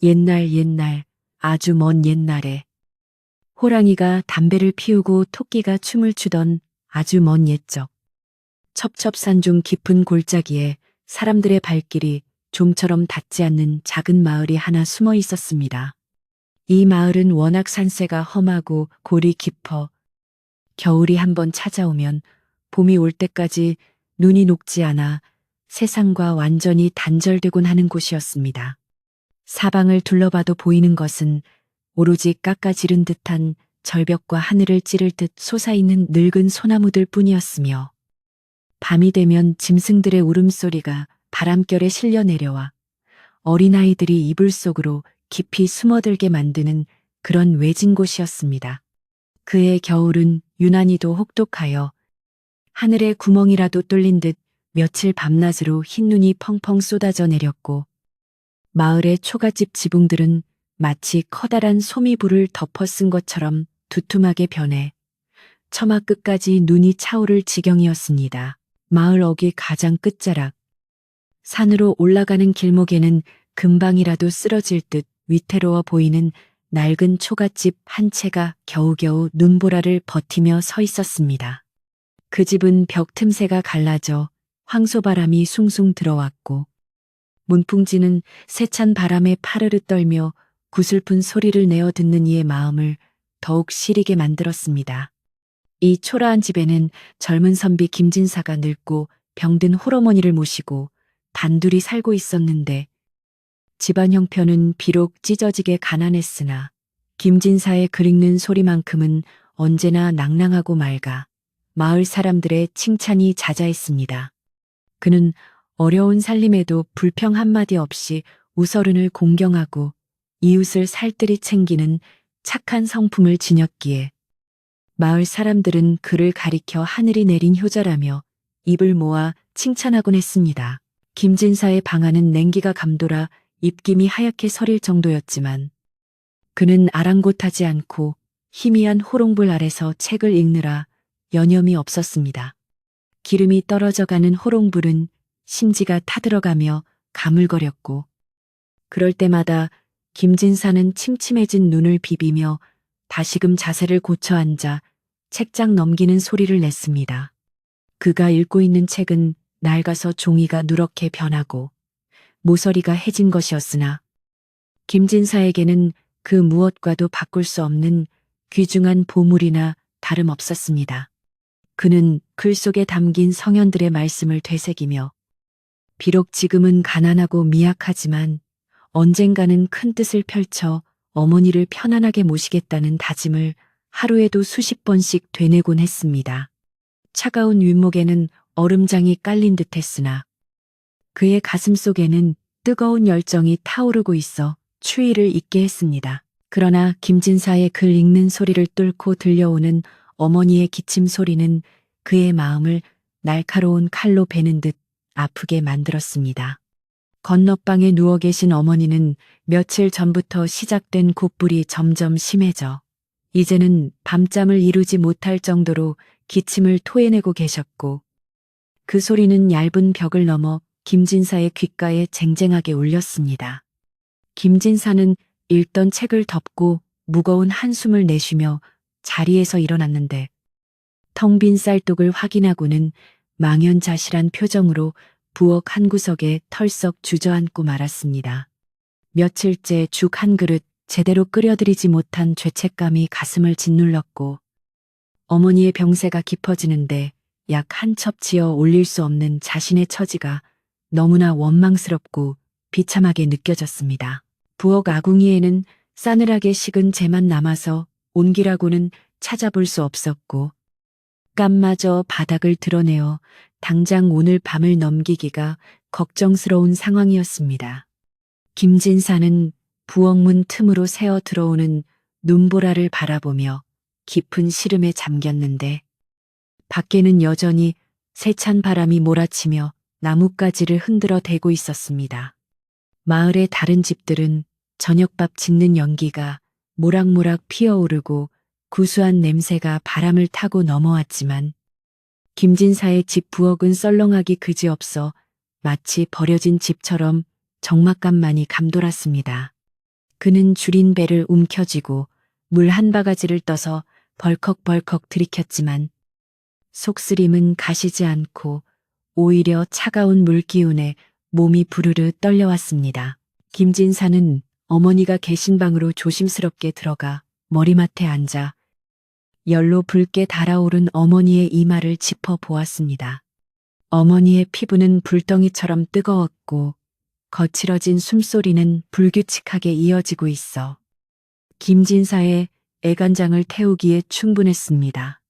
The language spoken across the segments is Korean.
옛날, 아주 먼 옛날에 호랑이가 담배를 피우고 토끼가 춤을 추던 아주 먼 옛적. 첩첩산중 깊은 골짜기에 사람들의 발길이 좀처럼 닿지 않는 작은 마을이 하나 숨어 있었습니다. 이 마을은 워낙 산세가 험하고 골이 깊어 겨울이 한번 찾아오면 봄이 올 때까지 눈이 녹지 않아 세상과 완전히 단절되곤 하는 곳이었습니다. 사방을 둘러봐도 보이는 것은 오로지 깎아지른 듯한 절벽과 하늘을 찌를 듯 솟아있는 늙은 소나무들 뿐이었으며 밤이 되면 짐승들의 울음소리가 바람결에 실려 내려와 어린아이들이 이불 속으로 깊이 숨어들게 만드는 그런 외진 곳이었습니다. 그의 겨울은 유난히도 혹독하여 하늘에 구멍이라도 뚫린 듯 며칠 밤낮으로 흰눈이 펑펑 쏟아져 내렸고 마을의 초가집 지붕들은 마치 커다란 소미불을 덮어 쓴 것처럼 두툼하게 변해 처마 끝까지 눈이 차오를 지경이었습니다. 마을 어귀 가장 끝자락 산으로 올라가는 길목에는 금방이라도 쓰러질 듯 위태로워 보이는 낡은 초가집 한 채가 겨우겨우 눈보라를 버티며 서 있었습니다. 그 집은 벽 틈새가 갈라져 황소바람이 숭숭 들어왔고 문풍지는 세찬 바람에 파르르 떨며 구슬픈 소리를 내어 듣는 이의 마음을 더욱 시리게 만들었습니다. 이 초라한 집에는 젊은 선비 김진사가 늙고 병든 홀어머니를 모시고 단둘이 살고 있었는데 집안 형편은 비록 찢어지게 가난했으나 김진사의 글 읽는 소리만큼은 언제나 낭낭하고 맑아 마을 사람들의 칭찬이 자자했습니다. 그는 어려운 살림에도 불평 한마디 없이 우서른을 공경하고 이웃을 살뜰히 챙기는 착한 성품을 지녔기에 마을 사람들은 그를 가리켜 하늘이 내린 효자라며 입을 모아 칭찬하곤 했습니다. 김진사의 방 안은 냉기가 감돌아 입김이 하얗게 서릴 정도였지만 그는 아랑곳하지 않고 희미한 호롱불 아래서 책을 읽느라 여념이 없었습니다. 기름이 떨어져가는 호롱불은 심지가 타들어가며 가물거렸고 그럴 때마다 김진사는 침침해진 눈을 비비며 다시금 자세를 고쳐 앉아 책장 넘기는 소리를 냈습니다. 그가 읽고 있는 책은 낡아서 종이가 누렇게 변하고 모서리가 해진 것이었으나 김진사에게는 그 무엇과도 바꿀 수 없는 귀중한 보물이나 다름없었습니다. 그는 글 속에 담긴 성현들의 말씀을 되새기며 비록 지금은 가난하고 미약하지만 언젠가는 큰 뜻을 펼쳐 어머니를 편안하게 모시겠다는 다짐을 하루에도 수십 번씩 되뇌곤 했습니다. 차가운 윗목에는 얼음장이 깔린 듯 했으나 그의 가슴 속에는 뜨거운 열정이 타오르고 있어 추위를 잊게 했습니다. 그러나 김진사의 글 읽는 소리를 뚫고 들려오는 어머니의 기침 소리는 그의 마음을 날카로운 칼로 베는 듯 아프게 만들었습니다. 건너방에 누워 계신 어머니는 며칠 전부터 시작된 곱불이 점점 심해져 이제는 밤잠을 이루지 못할 정도로 기침을 토해내고 계셨고 그 소리는 얇은 벽을 넘어 김진사의 귓가에 쟁쟁하게 울렸습니다. 김진사는 읽던 책을 덮고 무거운 한숨을 내쉬며 자리에서 일어났는데 텅 빈 쌀독을 확인하고는 망연자실한 표정으로 부엌 한 구석에 털썩 주저앉고 말았습니다. 며칠째 죽 한 그릇 제대로 끓여드리지 못한 죄책감이 가슴을 짓눌렀고 어머니의 병세가 깊어지는데 약 한 첩 지어 올릴 수 없는 자신의 처지가 너무나 원망스럽고 비참하게 느껴졌습니다. 부엌 아궁이에는 싸늘하게 식은 재만 남아서 온기라고는 찾아볼 수 없었고 깜마저 바닥을 드러내어 당장 오늘 밤을 넘기기가 걱정스러운 상황이었습니다. 김진사는 부엌문 틈으로 새어 들어오는 눈보라를 바라보며 깊은 시름에 잠겼는데 밖에는 여전히 세찬 바람이 몰아치며 나뭇가지를 흔들어 대고 있었습니다. 마을의 다른 집들은 저녁밥 짓는 연기가 모락모락 피어오르고 구수한 냄새가 바람을 타고 넘어왔지만 김진사의 집 부엌은 썰렁하기 그지없어 마치 버려진 집처럼 적막감만이 감돌았습니다. 그는 줄인 배를 움켜쥐고 물 한 바가지를 떠서 벌컥벌컥 들이켰지만 속쓰림은 가시지 않고 오히려 차가운 물기운에 몸이 부르르 떨려왔습니다. 김진사는 어머니가 계신 방으로 조심스럽게 들어가 머리맡에 앉아 열로 붉게 달아오른 어머니의 이마를 짚어 보았습니다. 어머니의 피부는 불덩이처럼 뜨거웠고 거칠어진 숨소리는 불규칙하게 이어지고 있어 김진사의 애간장을 태우기에 충분했습니다.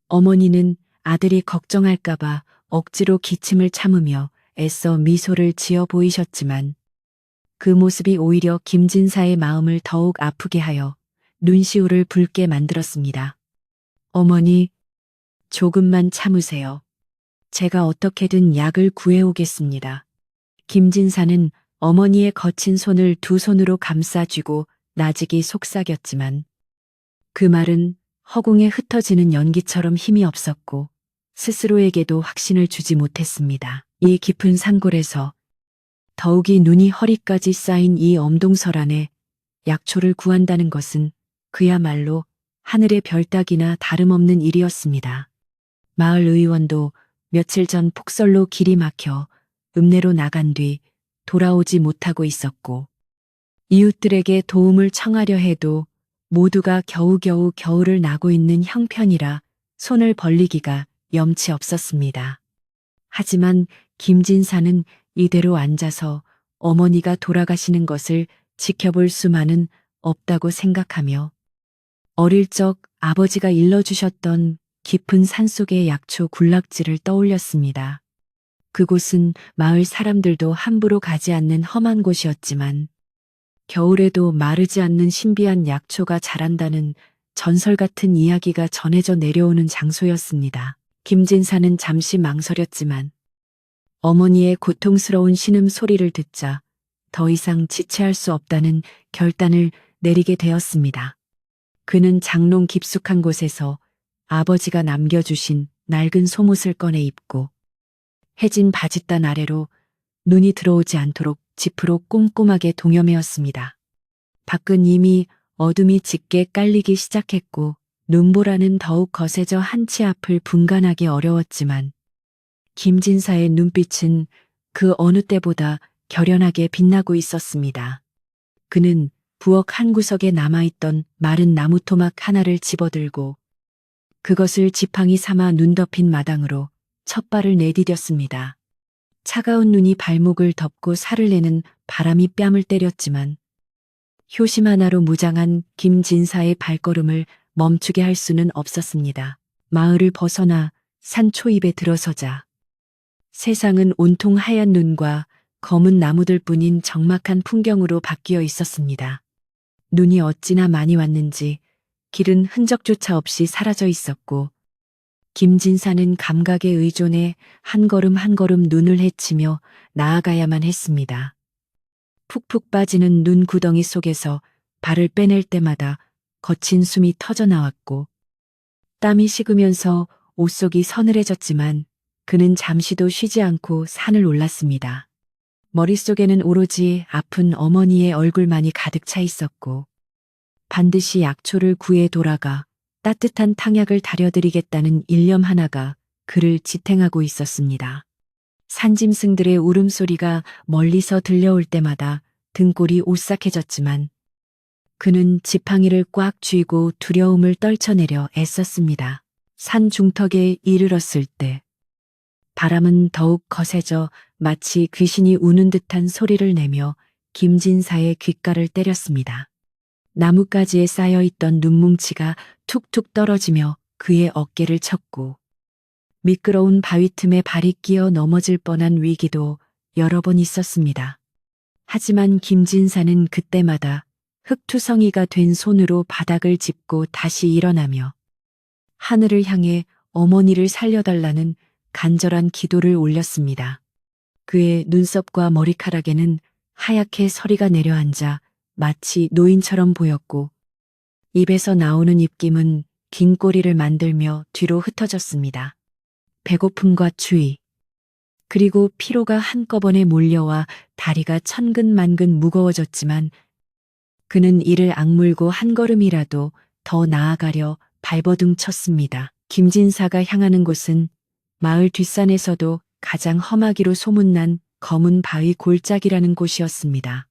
어머니는 아들이 걱정할까봐 억지로 기침을 참으며 애써 미소를 지어 보이셨지만 그 모습이 오히려 김진사의 마음을 더욱 아프게 하여 눈시울을 붉게 만들었습니다. 어머니, 조금만 참으세요. 제가 어떻게든 약을 구해오겠습니다. 김진사는 어머니의 거친 손을 두 손으로 감싸쥐고 나직이 속삭였지만 그 말은 허공에 흩어지는 연기처럼 힘이 없었고 스스로에게도 확신을 주지 못했습니다. 이 깊은 산골에서 더욱이 눈이 허리까지 쌓인 이 엄동설 안에 약초를 구한다는 것은 그야말로 하늘의 별 따기나 다름없는 일이었습니다. 마을 의원도 며칠 전 폭설로 길이 막혀 읍내로 나간 뒤 돌아오지 못하고 있었고 이웃들에게 도움을 청하려 해도 모두가 겨우겨우 겨울을 나고 있는 형편이라 손을 벌리기가 염치 없었습니다. 하지만 김진사는 이대로 앉아서 어머니가 돌아가시는 것을 지켜볼 수만은 없다고 생각하며 어릴 적 아버지가 일러주셨던 깊은 산속의 약초 군락지를 떠올렸습니다. 그곳은 마을 사람들도 함부로 가지 않는 험한 곳이었지만 겨울에도 마르지 않는 신비한 약초가 자란다는 전설 같은 이야기가 전해져 내려오는 장소였습니다. 김진사는 잠시 망설였지만 어머니의 고통스러운 신음 소리를 듣자 더 이상 지체할 수 없다는 결단을 내리게 되었습니다. 그는 장롱 깊숙한 곳에서 아버지가 남겨주신 낡은 속옷을 꺼내 입고 해진 바짓단 아래로 눈이 들어오지 않도록 지프로 꼼꼼하게 동여매었습니다. 밖은 이미 어둠이 짙게 깔리기 시작했고 눈보라는 더욱 거세져 한치 앞을 분간하기 어려웠지만 김진사의 눈빛은 그 어느 때보다 결연하게 빛나고 있었습니다. 그는 부엌 한 구석에 남아있던 마른 나무 토막 하나를 집어들고 그것을 지팡이 삼아 눈 덮인 마당으로 첫 발을 내디뎠습니다. 차가운 눈이 발목을 덮고 살을 내는 바람이 뺨을 때렸지만 효심 하나로 무장한 김진사의 발걸음을 멈추게 할 수는 없었습니다. 마을을 벗어나 산 초입에 들어서자 세상은 온통 하얀 눈과 검은 나무들 뿐인 적막한 풍경으로 바뀌어 있었습니다. 눈이 어찌나 많이 왔는지 길은 흔적조차 없이 사라져 있었고 김진사는 감각에 의존해 한 걸음 한 걸음 눈을 헤치며 나아가야만 했습니다. 푹푹 빠지는 눈 구덩이 속에서 발을 빼낼 때마다 거친 숨이 터져 나왔고 땀이 식으면서 옷속이 서늘해졌지만 그는 잠시도 쉬지 않고 산을 올랐습니다. 머릿속에는 오로지 아픈 어머니의 얼굴만이 가득 차 있었고 반드시 약초를 구해 돌아가 따뜻한 탕약을 다려드리겠다는 일념 하나가 그를 지탱하고 있었습니다. 산짐승들의 울음소리가 멀리서 들려올 때마다 등골이 오싹해졌지만 그는 지팡이를 꽉 쥐고 두려움을 떨쳐내려 애썼습니다. 산 중턱에 이르렀을 때 바람은 더욱 거세져 마치 귀신이 우는 듯한 소리를 내며 김진사의 귓가를 때렸습니다. 나뭇가지에 쌓여있던 눈뭉치가 툭툭 떨어지며 그의 어깨를 쳤고 미끄러운 바위 틈에 발이 끼어 넘어질 뻔한 위기도 여러 번 있었습니다. 하지만 김진사는 그때마다 흙투성이가 된 손으로 바닥을 짚고 다시 일어나며 하늘을 향해 어머니를 살려달라는 간절한 기도를 올렸습니다. 그의 눈썹과 머리카락에는 하얗게 서리가 내려앉아 마치 노인처럼 보였고 입에서 나오는 입김은 긴 꼬리를 만들며 뒤로 흩어졌습니다. 배고픔과 추위, 그리고 피로가 한꺼번에 몰려와 다리가 천근만근 무거워졌지만 그는 이를 악물고 한 걸음이라도 더 나아가려 발버둥 쳤습니다. 김진사가 향하는 곳은 마을 뒷산에서도 가장 험하기로 소문난 검은 바위 골짜기라는 곳이었습니다.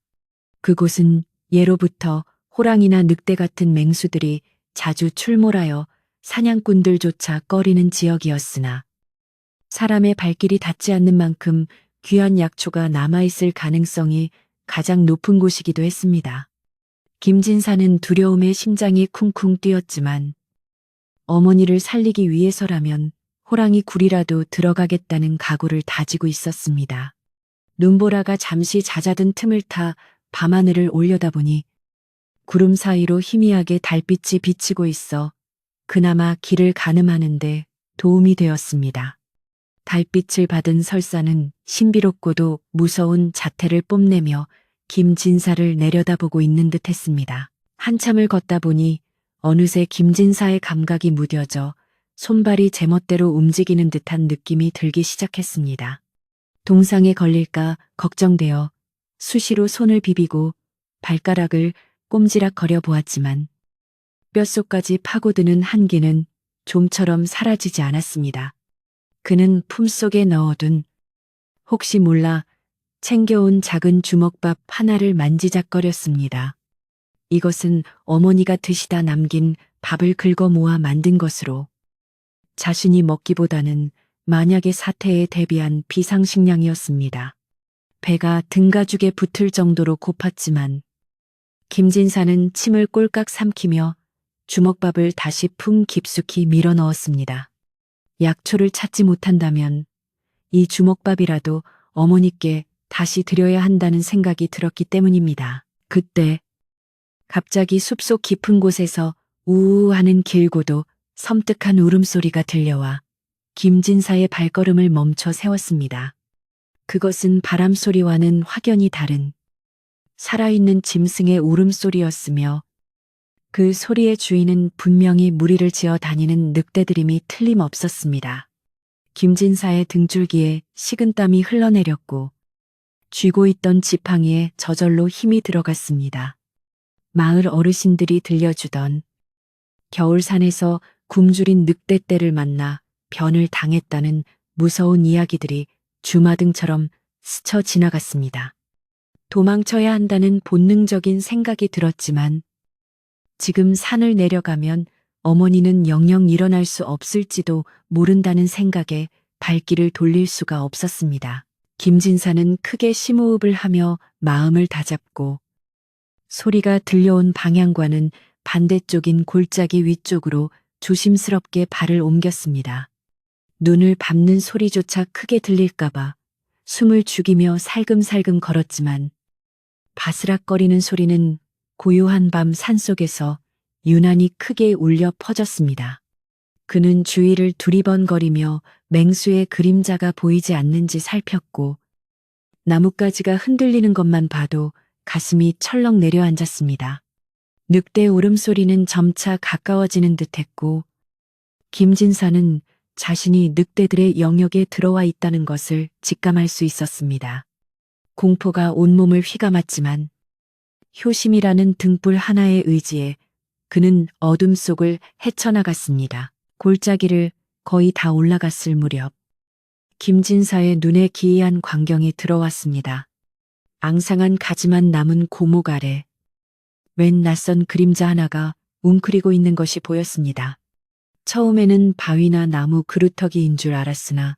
그곳은 예로부터 호랑이나 늑대 같은 맹수들이 자주 출몰하여 사냥꾼들조차 꺼리는 지역이었으나 사람의 발길이 닿지 않는 만큼 귀한 약초가 남아있을 가능성이 가장 높은 곳이기도 했습니다. 김진사는 두려움에 심장이 쿵쿵 뛰었지만 어머니를 살리기 위해서라면 호랑이 굴이라도 들어가겠다는 각오를 다지고 있었습니다. 눈보라가 잠시 잦아든 틈을 타 밤하늘을 올려다보니 구름 사이로 희미하게 달빛이 비치고 있어 그나마 길을 가늠하는데 도움이 되었습니다. 달빛을 받은 설사는 신비롭고도 무서운 자태를 뽐내며 김진사를 내려다보고 있는 듯 했습니다. 한참을 걷다 보니 어느새 김진사의 감각이 무뎌져 손발이 제멋대로 움직이는 듯한 느낌이 들기 시작했습니다. 동상에 걸릴까 걱정되어 수시로 손을 비비고 발가락을 꼼지락거려 보았지만 뼛속까지 파고드는 한기는 좀처럼 사라지지 않았습니다. 그는 품속에 넣어둔 혹시 몰라 챙겨온 작은 주먹밥 하나를 만지작거렸습니다. 이것은 어머니가 드시다 남긴 밥을 긁어 모아 만든 것으로 자신이 먹기보다는 만약의 사태에 대비한 비상식량이었습니다. 배가 등가죽에 붙을 정도로 고팠지만 김진사는 침을 꼴깍 삼키며 주먹밥을 다시 품 깊숙이 밀어 넣었습니다. 약초를 찾지 못한다면 이 주먹밥이라도 어머니께 다시 드려야 한다는 생각이 들었기 때문입니다. 그때 갑자기 숲속 깊은 곳에서 우우 하는 길고도 섬뜩한 울음소리가 들려와 김진사의 발걸음을 멈춰 세웠습니다. 그것은 바람소리와는 확연히 다른 살아있는 짐승의 울음소리였으며 그 소리의 주인은 분명히 무리를 지어 다니는 늑대들임이 틀림없었습니다. 김진사의 등줄기에 식은땀이 흘러내렸고 쥐고 있던 지팡이에 저절로 힘이 들어갔습니다. 마을 어르신들이 들려주던 겨울산에서 굶주린 늑대떼를 만나 변을 당했다는 무서운 이야기들이 주마등처럼 스쳐 지나갔습니다. 도망쳐야 한다는 본능적인 생각이 들었지만 지금 산을 내려가면 어머니는 영영 일어날 수 없을지도 모른다는 생각에 발길을 돌릴 수가 없었습니다. 김진사는 크게 심호흡을 하며 마음을 다잡고 소리가 들려온 방향과는 반대쪽인 골짜기 위쪽으로 조심스럽게 발을 옮겼습니다. 눈을 밟는 소리조차 크게 들릴까봐 숨을 죽이며 살금살금 걸었지만 바스락거리는 소리는 고요한 밤 산속에서 유난히 크게 울려 퍼졌습니다. 그는 주위를 두리번거리며 맹수의 그림자가 보이지 않는지 살폈고 나뭇가지가 흔들리는 것만 봐도 가슴이 철렁 내려앉았습니다. 늑대 울음소리는 점차 가까워지는 듯했고 김진사는 자신이 늑대들의 영역에 들어와 있다는 것을 직감할 수 있었습니다. 공포가 온몸을 휘감았지만 효심이라는 등불 하나의 의지에 그는 어둠 속을 헤쳐나갔습니다. 골짜기를 거의 다 올라갔을 무렵 김진사의 눈에 기이한 광경이 들어왔습니다. 앙상한 가지만 남은 고목 아래 웬 낯선 그림자 하나가 웅크리고 있는 것이 보였습니다. 처음에는 바위나 나무 그루터기인 줄 알았으나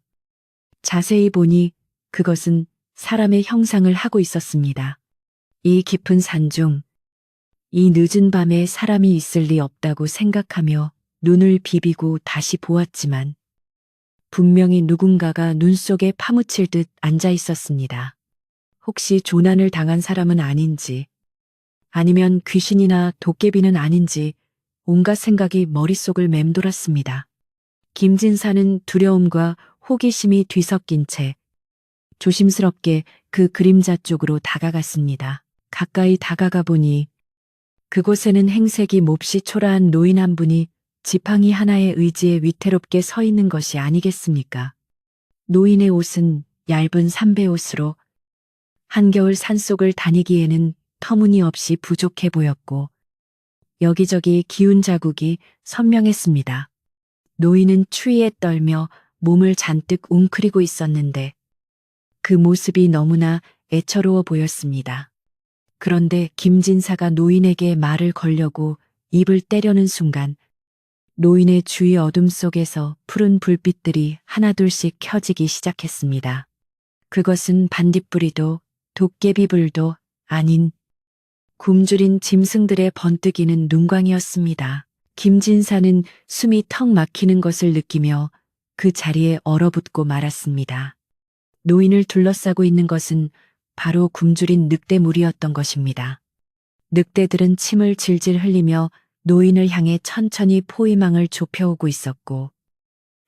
자세히 보니 그것은 사람의 형상을 하고 있었습니다. 이 깊은 산중, 이 늦은 밤에 사람이 있을 리 없다고 생각하며 눈을 비비고 다시 보았지만 분명히 누군가가 눈 속에 파묻힐 듯 앉아 있었습니다. 혹시 조난을 당한 사람은 아닌지 아니면 귀신이나 도깨비는 아닌지 온갖 생각이 머릿속을 맴돌았습니다. 김진사는 두려움과 호기심이 뒤섞인 채 조심스럽게 그 그림자 쪽으로 다가갔습니다. 가까이 다가가 보니 그곳에는 행색이 몹시 초라한 노인 한 분이 지팡이 하나의 의지에 위태롭게 서 있는 것이 아니겠습니까? 노인의 옷은 얇은 삼배옷으로 한겨울 산속을 다니기에는 터무니없이 부족해 보였고 여기저기 기운 자국이 선명했습니다. 노인은 추위에 떨며 몸을 잔뜩 웅크리고 있었는데 그 모습이 너무나 애처로워 보였습니다. 그런데 김진사가 노인에게 말을 걸려고 입을 떼려는 순간 노인의 주위 어둠 속에서 푸른 불빛들이 하나둘씩 켜지기 시작했습니다. 그것은 반딧불이도 도깨비불도 아닌 굶주린 짐승들의 번뜩이는 눈광이었습니다. 김진사는 숨이 턱 막히는 것을 느끼며 그 자리에 얼어붙고 말았습니다. 노인을 둘러싸고 있는 것은 바로 굶주린 늑대무리였던 것입니다. 늑대들은 침을 질질 흘리며 노인을 향해 천천히 포위망을 좁혀오고 있었고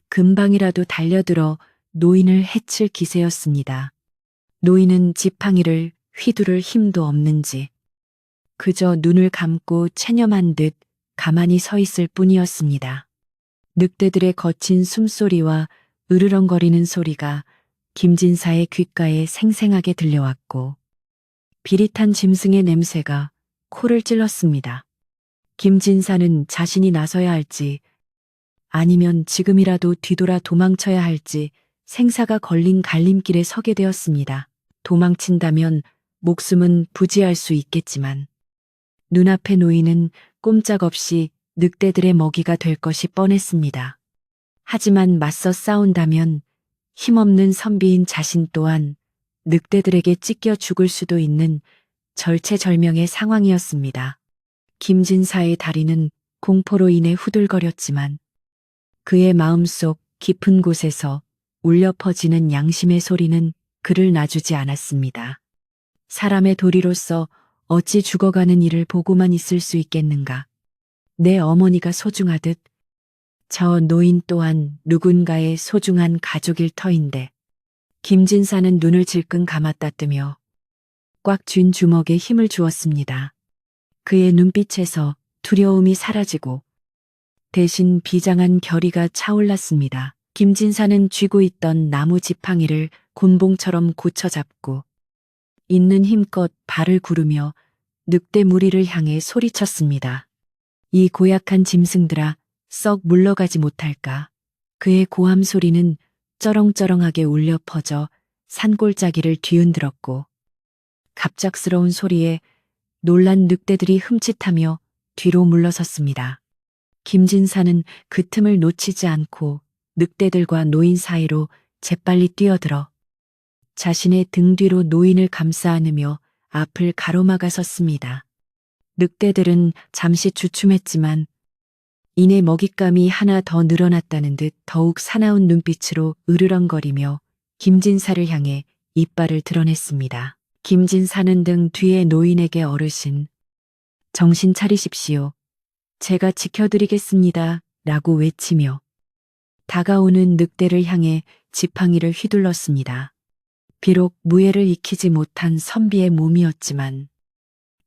금방이라도 달려들어 노인을 해칠 기세였습니다. 노인은 지팡이를 휘두를 힘도 없는지 그저 눈을 감고 체념한 듯 가만히 서 있을 뿐이었습니다. 늑대들의 거친 숨소리와 으르렁거리는 소리가 김진사의 귓가에 생생하게 들려왔고 비릿한 짐승의 냄새가 코를 찔렀습니다. 김진사는 자신이 나서야 할지 아니면 지금이라도 뒤돌아 도망쳐야 할지 생사가 걸린 갈림길에 서게 되었습니다. 도망친다면 목숨은 부지할 수 있겠지만 눈앞의 노인은 꼼짝없이 늑대들의 먹이가 될 것이 뻔했습니다. 하지만 맞서 싸운다면 힘없는 선비인 자신 또한 늑대들에게 찢겨 죽을 수도 있는 절체절명의 상황이었습니다. 김진사의 다리는 공포로 인해 후들거렸지만 그의 마음속 깊은 곳에서 울려 퍼지는 양심의 소리는 그를 놔주지 않았습니다. 사람의 도리로서 어찌 죽어가는 이를 보고만 있을 수 있겠는가. 내 어머니가 소중하듯 저 노인 또한 누군가의 소중한 가족일 터인데 김진사는 눈을 질끈 감았다 뜨며 꽉 쥔 주먹에 힘을 주었습니다. 그의 눈빛에서 두려움이 사라지고 대신 비장한 결의가 차올랐습니다. 김진사는 쥐고 있던 나무 지팡이를 곤봉처럼 고쳐잡고 있는 힘껏 발을 구르며 늑대 무리를 향해 소리쳤습니다. 이 고약한 짐승들아, 썩 물러가지 못할까. 그의 고함 소리는 쩌렁쩌렁하게 울려 퍼져 산골짜기를 뒤흔들었고 갑작스러운 소리에 놀란 늑대들이 흠칫하며 뒤로 물러섰습니다. 김진사는 그 틈을 놓치지 않고 늑대들과 노인 사이로 재빨리 뛰어들어 자신의 등 뒤로 노인을 감싸 안으며 앞을 가로막아 섰습니다. 늑대들은 잠시 주춤했지만 이내 먹잇감이 하나 더 늘어났다는 듯 더욱 사나운 눈빛으로 으르렁거리며 김진사를 향해 이빨을 드러냈습니다. 김진사는 등 뒤에 노인에게 어르신, 정신 차리십시오. 제가 지켜드리겠습니다. 라고 외치며 다가오는 늑대를 향해 지팡이를 휘둘렀습니다. 비록 무예를 익히지 못한 선비의 몸이었지만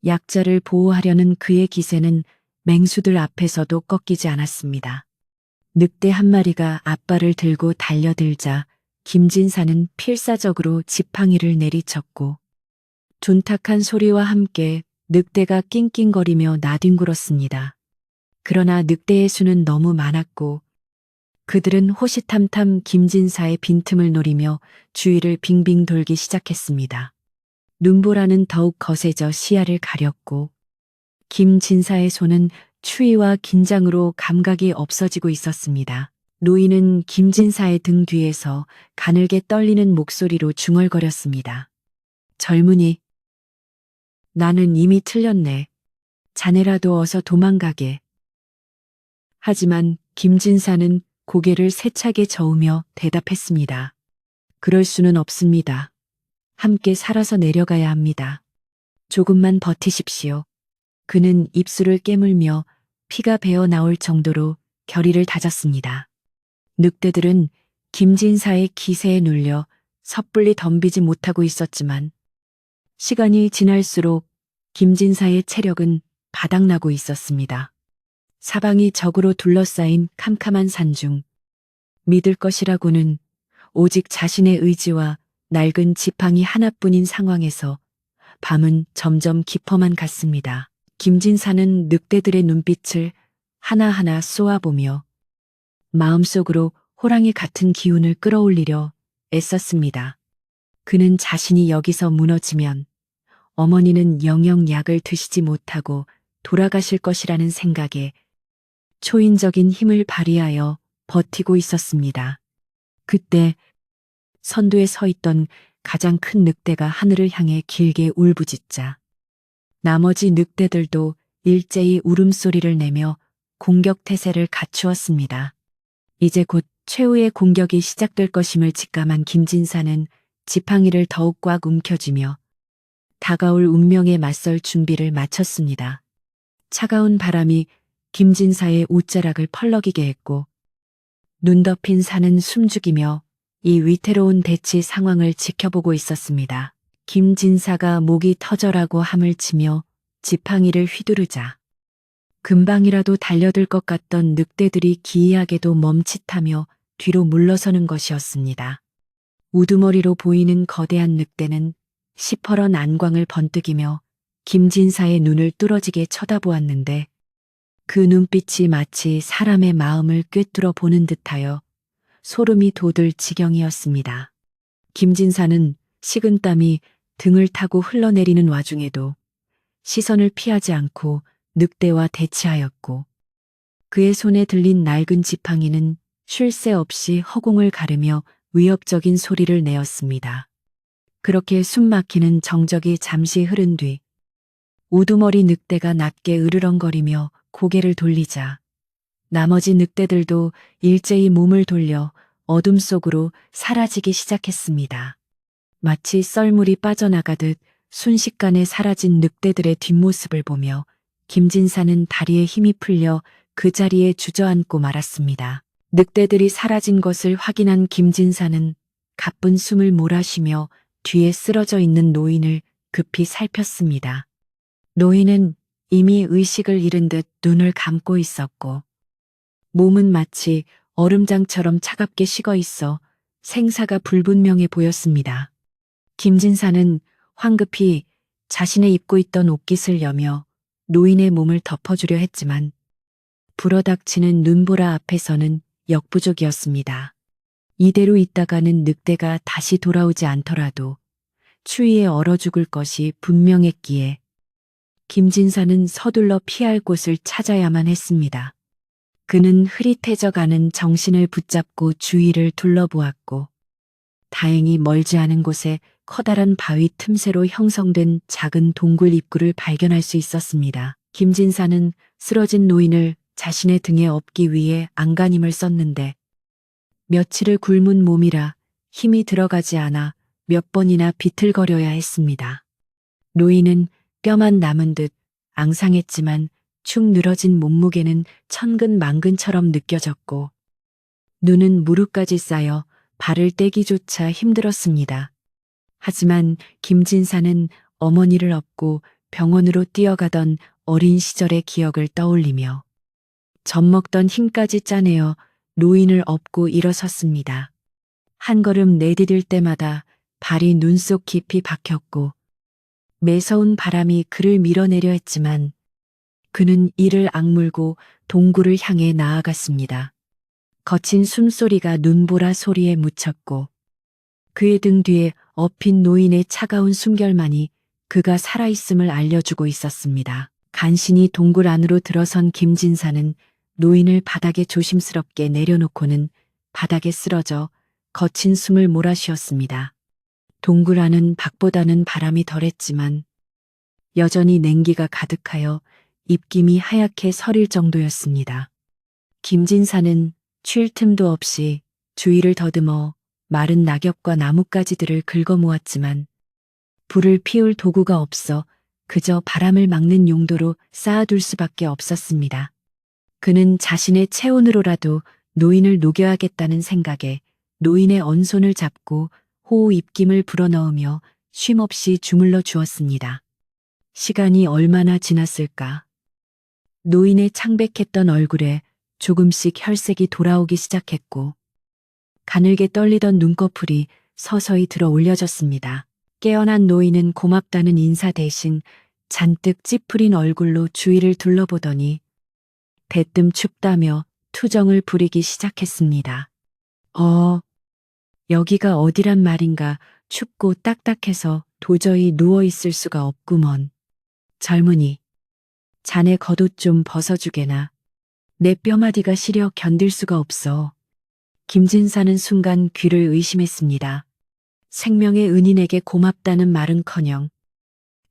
약자를 보호하려는 그의 기세는 맹수들 앞에서도 꺾이지 않았습니다. 늑대 한 마리가 앞발을 들고 달려들자 김진사는 필사적으로 지팡이를 내리쳤고 둔탁한 소리와 함께 늑대가 낑낑거리며 나뒹굴었습니다. 그러나 늑대의 수는 너무 많았고 그들은 호시탐탐 김진사의 빈틈을 노리며 주위를 빙빙 돌기 시작했습니다. 눈보라는 더욱 거세져 시야를 가렸고 김진사의 손은 추위와 긴장으로 감각이 없어지고 있었습니다. 노인은 김진사의 등 뒤에서 가늘게 떨리는 목소리로 중얼거렸습니다. 젊은이, 나는 이미 틀렸네. 자네라도 어서 도망가게. 하지만 김진사는 고개를 세차게 저으며 대답했습니다. 그럴 수는 없습니다. 함께 살아서 내려가야 합니다. 조금만 버티십시오. 그는 입술을 깨물며 피가 배어 나올 정도로 결의를 다졌습니다. 늑대들은 김진사의 기세에 눌려 섣불리 덤비지 못하고 있었지만 시간이 지날수록 김진사의 체력은 바닥나고 있었습니다. 사방이 적으로 둘러싸인 캄캄한 산중 믿을 것이라고는 오직 자신의 의지와 낡은 지팡이 하나뿐인 상황에서 밤은 점점 깊어만 갔습니다. 김진사는 늑대들의 눈빛을 하나하나 쏘아보며 마음속으로 호랑이 같은 기운을 끌어올리려 애썼습니다. 그는 자신이 여기서 무너지면 어머니는 영영 약을 드시지 못하고 돌아가실 것이라는 생각에 초인적인 힘을 발휘하여 버티고 있었습니다. 그때 선두에 서 있던 가장 큰 늑대가 하늘을 향해 길게 울부짖자 나머지 늑대들도 일제히 울음소리를 내며 공격 태세를 갖추었습니다. 이제 곧 최후의 공격이 시작될 것임을 직감한 김진사는 지팡이를 더욱 꽉 움켜쥐며 다가올 운명에 맞설 준비를 마쳤습니다. 차가운 바람이 김진사의 옷자락을 펄럭이게 했고 눈 덮인 산은 숨죽이며 이 위태로운 대치 상황을 지켜보고 있었습니다. 김진사가 목이 터져라고 함을 치며 지팡이를 휘두르자 금방이라도 달려들 것 같던 늑대들이 기이하게도 멈칫하며 뒤로 물러서는 것이었습니다. 우두머리로 보이는 거대한 늑대는 시퍼런 안광을 번뜩이며 김진사의 눈을 뚫어지게 쳐다보았는데 그 눈빛이 마치 사람의 마음을 꿰뚫어 보는 듯하여 소름이 돋을 지경이었습니다. 김진사는 식은땀이 등을 타고 흘러내리는 와중에도 시선을 피하지 않고 늑대와 대치하였고 그의 손에 들린 낡은 지팡이는 쉴 새 없이 허공을 가르며 위협적인 소리를 내었습니다. 그렇게 숨막히는 정적이 잠시 흐른 뒤 우두머리 늑대가 낮게 으르렁거리며 고개를 돌리자 나머지 늑대들도 일제히 몸을 돌려 어둠 속으로 사라지기 시작했습니다. 마치 썰물이 빠져나가듯 순식간에 사라진 늑대들의 뒷모습을 보며 김진사는 다리에 힘이 풀려 그 자리에 주저앉고 말았습니다. 늑대들이 사라진 것을 확인한 김진사는 가쁜 숨을 몰아쉬며 뒤에 쓰러져 있는 노인을 급히 살폈습니다. 노인은 이미 의식을 잃은 듯 눈을 감고 있었고 몸은 마치 얼음장처럼 차갑게 식어 있어 생사가 불분명해 보였습니다. 김진사는 황급히 자신의 입고 있던 옷깃을 여며 노인의 몸을 덮어주려 했지만 불어닥치는 눈보라 앞에서는 역부족이었습니다. 이대로 있다가는 늑대가 다시 돌아오지 않더라도 추위에 얼어 죽을 것이 분명했기에 김진사는 서둘러 피할 곳을 찾아야만 했습니다. 그는 흐릿해져가는 정신을 붙잡고 주위를 둘러보았고 다행히 멀지 않은 곳에 커다란 바위 틈새로 형성된 작은 동굴 입구를 발견할 수 있었습니다. 김진사는 쓰러진 노인을 자신의 등에 업기 위해 안간힘을 썼는데 며칠을 굶은 몸이라 힘이 들어가지 않아 몇 번이나 비틀거려야 했습니다. 노인은 뼈만 남은 듯 앙상했지만 축 늘어진 몸무게는 천근만근처럼 느껴졌고 눈은 무릎까지 쌓여 발을 떼기조차 힘들었습니다. 하지만 김진사는 어머니를 업고 병원으로 뛰어가던 어린 시절의 기억을 떠올리며 젖먹던 힘까지 짜내어 노인을 업고 일어섰습니다. 한 걸음 내디딜 때마다 발이 눈 속 깊이 박혔고 매서운 바람이 그를 밀어내려 했지만 그는 이를 악물고 동굴을 향해 나아갔습니다. 거친 숨소리가 눈보라 소리에 묻혔고 그의 등 뒤에 엎인 노인의 차가운 숨결만이 그가 살아있음을 알려주고 있었습니다. 간신히 동굴 안으로 들어선 김진사는 노인을 바닥에 조심스럽게 내려놓고는 바닥에 쓰러져 거친 숨을 몰아쉬었습니다. 동굴 안은 밖보다는 바람이 덜했지만 여전히 냉기가 가득하여 입김이 하얗게 서릴 정도였습니다. 김진사는 쉴 틈도 없이 주위를 더듬어 마른 낙엽과 나뭇가지들을 긁어모았지만 불을 피울 도구가 없어 그저 바람을 막는 용도로 쌓아둘 수밖에 없었습니다. 그는 자신의 체온으로라도 노인을 녹여야겠다는 생각에 노인의 언손을 잡고 호우 입김을 불어넣으며 쉼없이 주물러 주었습니다. 시간이 얼마나 지났을까? 노인의 창백했던 얼굴에 조금씩 혈색이 돌아오기 시작했고 가늘게 떨리던 눈꺼풀이 서서히 들어 올려졌습니다. 깨어난 노인은 고맙다는 인사 대신 잔뜩 찌푸린 얼굴로 주위를 둘러보더니 대뜸 춥다며 투정을 부리기 시작했습니다. 여기가 어디란 말인가. 춥고 딱딱해서 도저히 누워 있을 수가 없구먼. 젊은이, 자네 겉옷 좀 벗어주게나. 내 뼈마디가 시려 견딜 수가 없어. 김진사는 순간 귀를 의심했습니다. 생명의 은인에게 고맙다는 말은커녕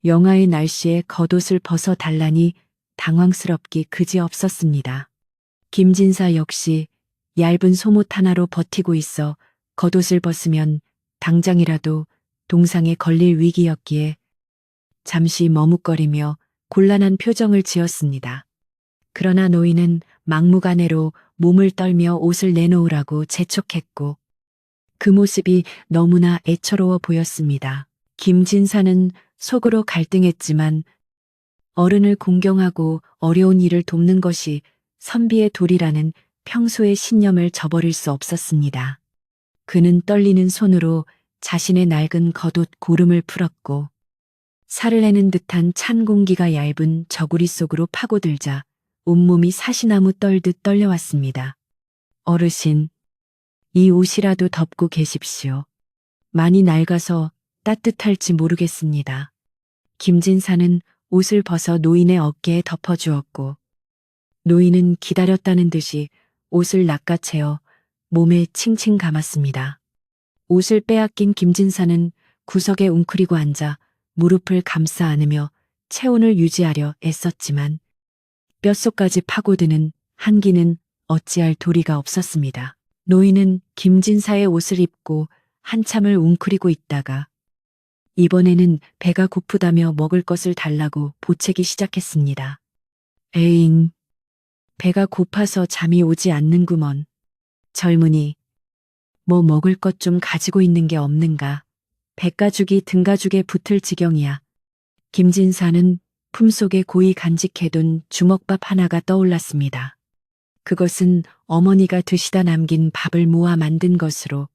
영하의 날씨에 겉옷을 벗어 달라니 당황스럽기 그지없었습니다. 김진사 역시 얇은 속옷 하나로 버티고 있어 겉옷을 벗으면 당장이라도 동상에 걸릴 위기였기에 잠시 머뭇거리며 곤란한 표정을 지었습니다. 그러나 노인은 막무가내로 몸을 떨며 옷을 내놓으라고 재촉했고 그 모습이 너무나 애처로워 보였습니다. 김진사는 속으로 갈등했지만 어른을 공경하고 어려운 일을 돕는 것이 선비의 도리라는 평소의 신념을 저버릴 수 없었습니다. 그는 떨리는 손으로 자신의 낡은 겉옷 고름을 풀었고 살을 내는 듯한 찬 공기가 얇은 저고리 속으로 파고들자 온몸이 사시나무 떨듯 떨려왔습니다. 어르신, 이 옷이라도 덮고 계십시오. 많이 낡아서 따뜻할지 모르겠습니다. 김진사는 옷을 벗어 노인의 어깨에 덮어주었고 노인은 기다렸다는 듯이 옷을 낚아채어 몸에 칭칭 감았습니다. 옷을 빼앗긴 김진사는 구석에 웅크리고 앉아 무릎을 감싸 안으며 체온을 유지하려 애썼지만 뼛속까지 파고드는 한기는 어찌할 도리가 없었습니다. 노인은 김진사의 옷을 입고 한참을 웅크리고 있다가 이번에는 배가 고프다며 먹을 것을 달라고 보채기 시작했습니다. 에잉, 배가 고파서 잠이 오지 않는구먼. 젊은이, 뭐 먹을 것 좀 가지고 있는 게 없는가. 백가죽이 등가죽에 붙을 지경이야. 김진사는 품속에 고이 간직해둔 주먹밥 하나가 떠올랐습니다. 그것은 어머니가 드시다 남긴 밥을 모아 만든 것으로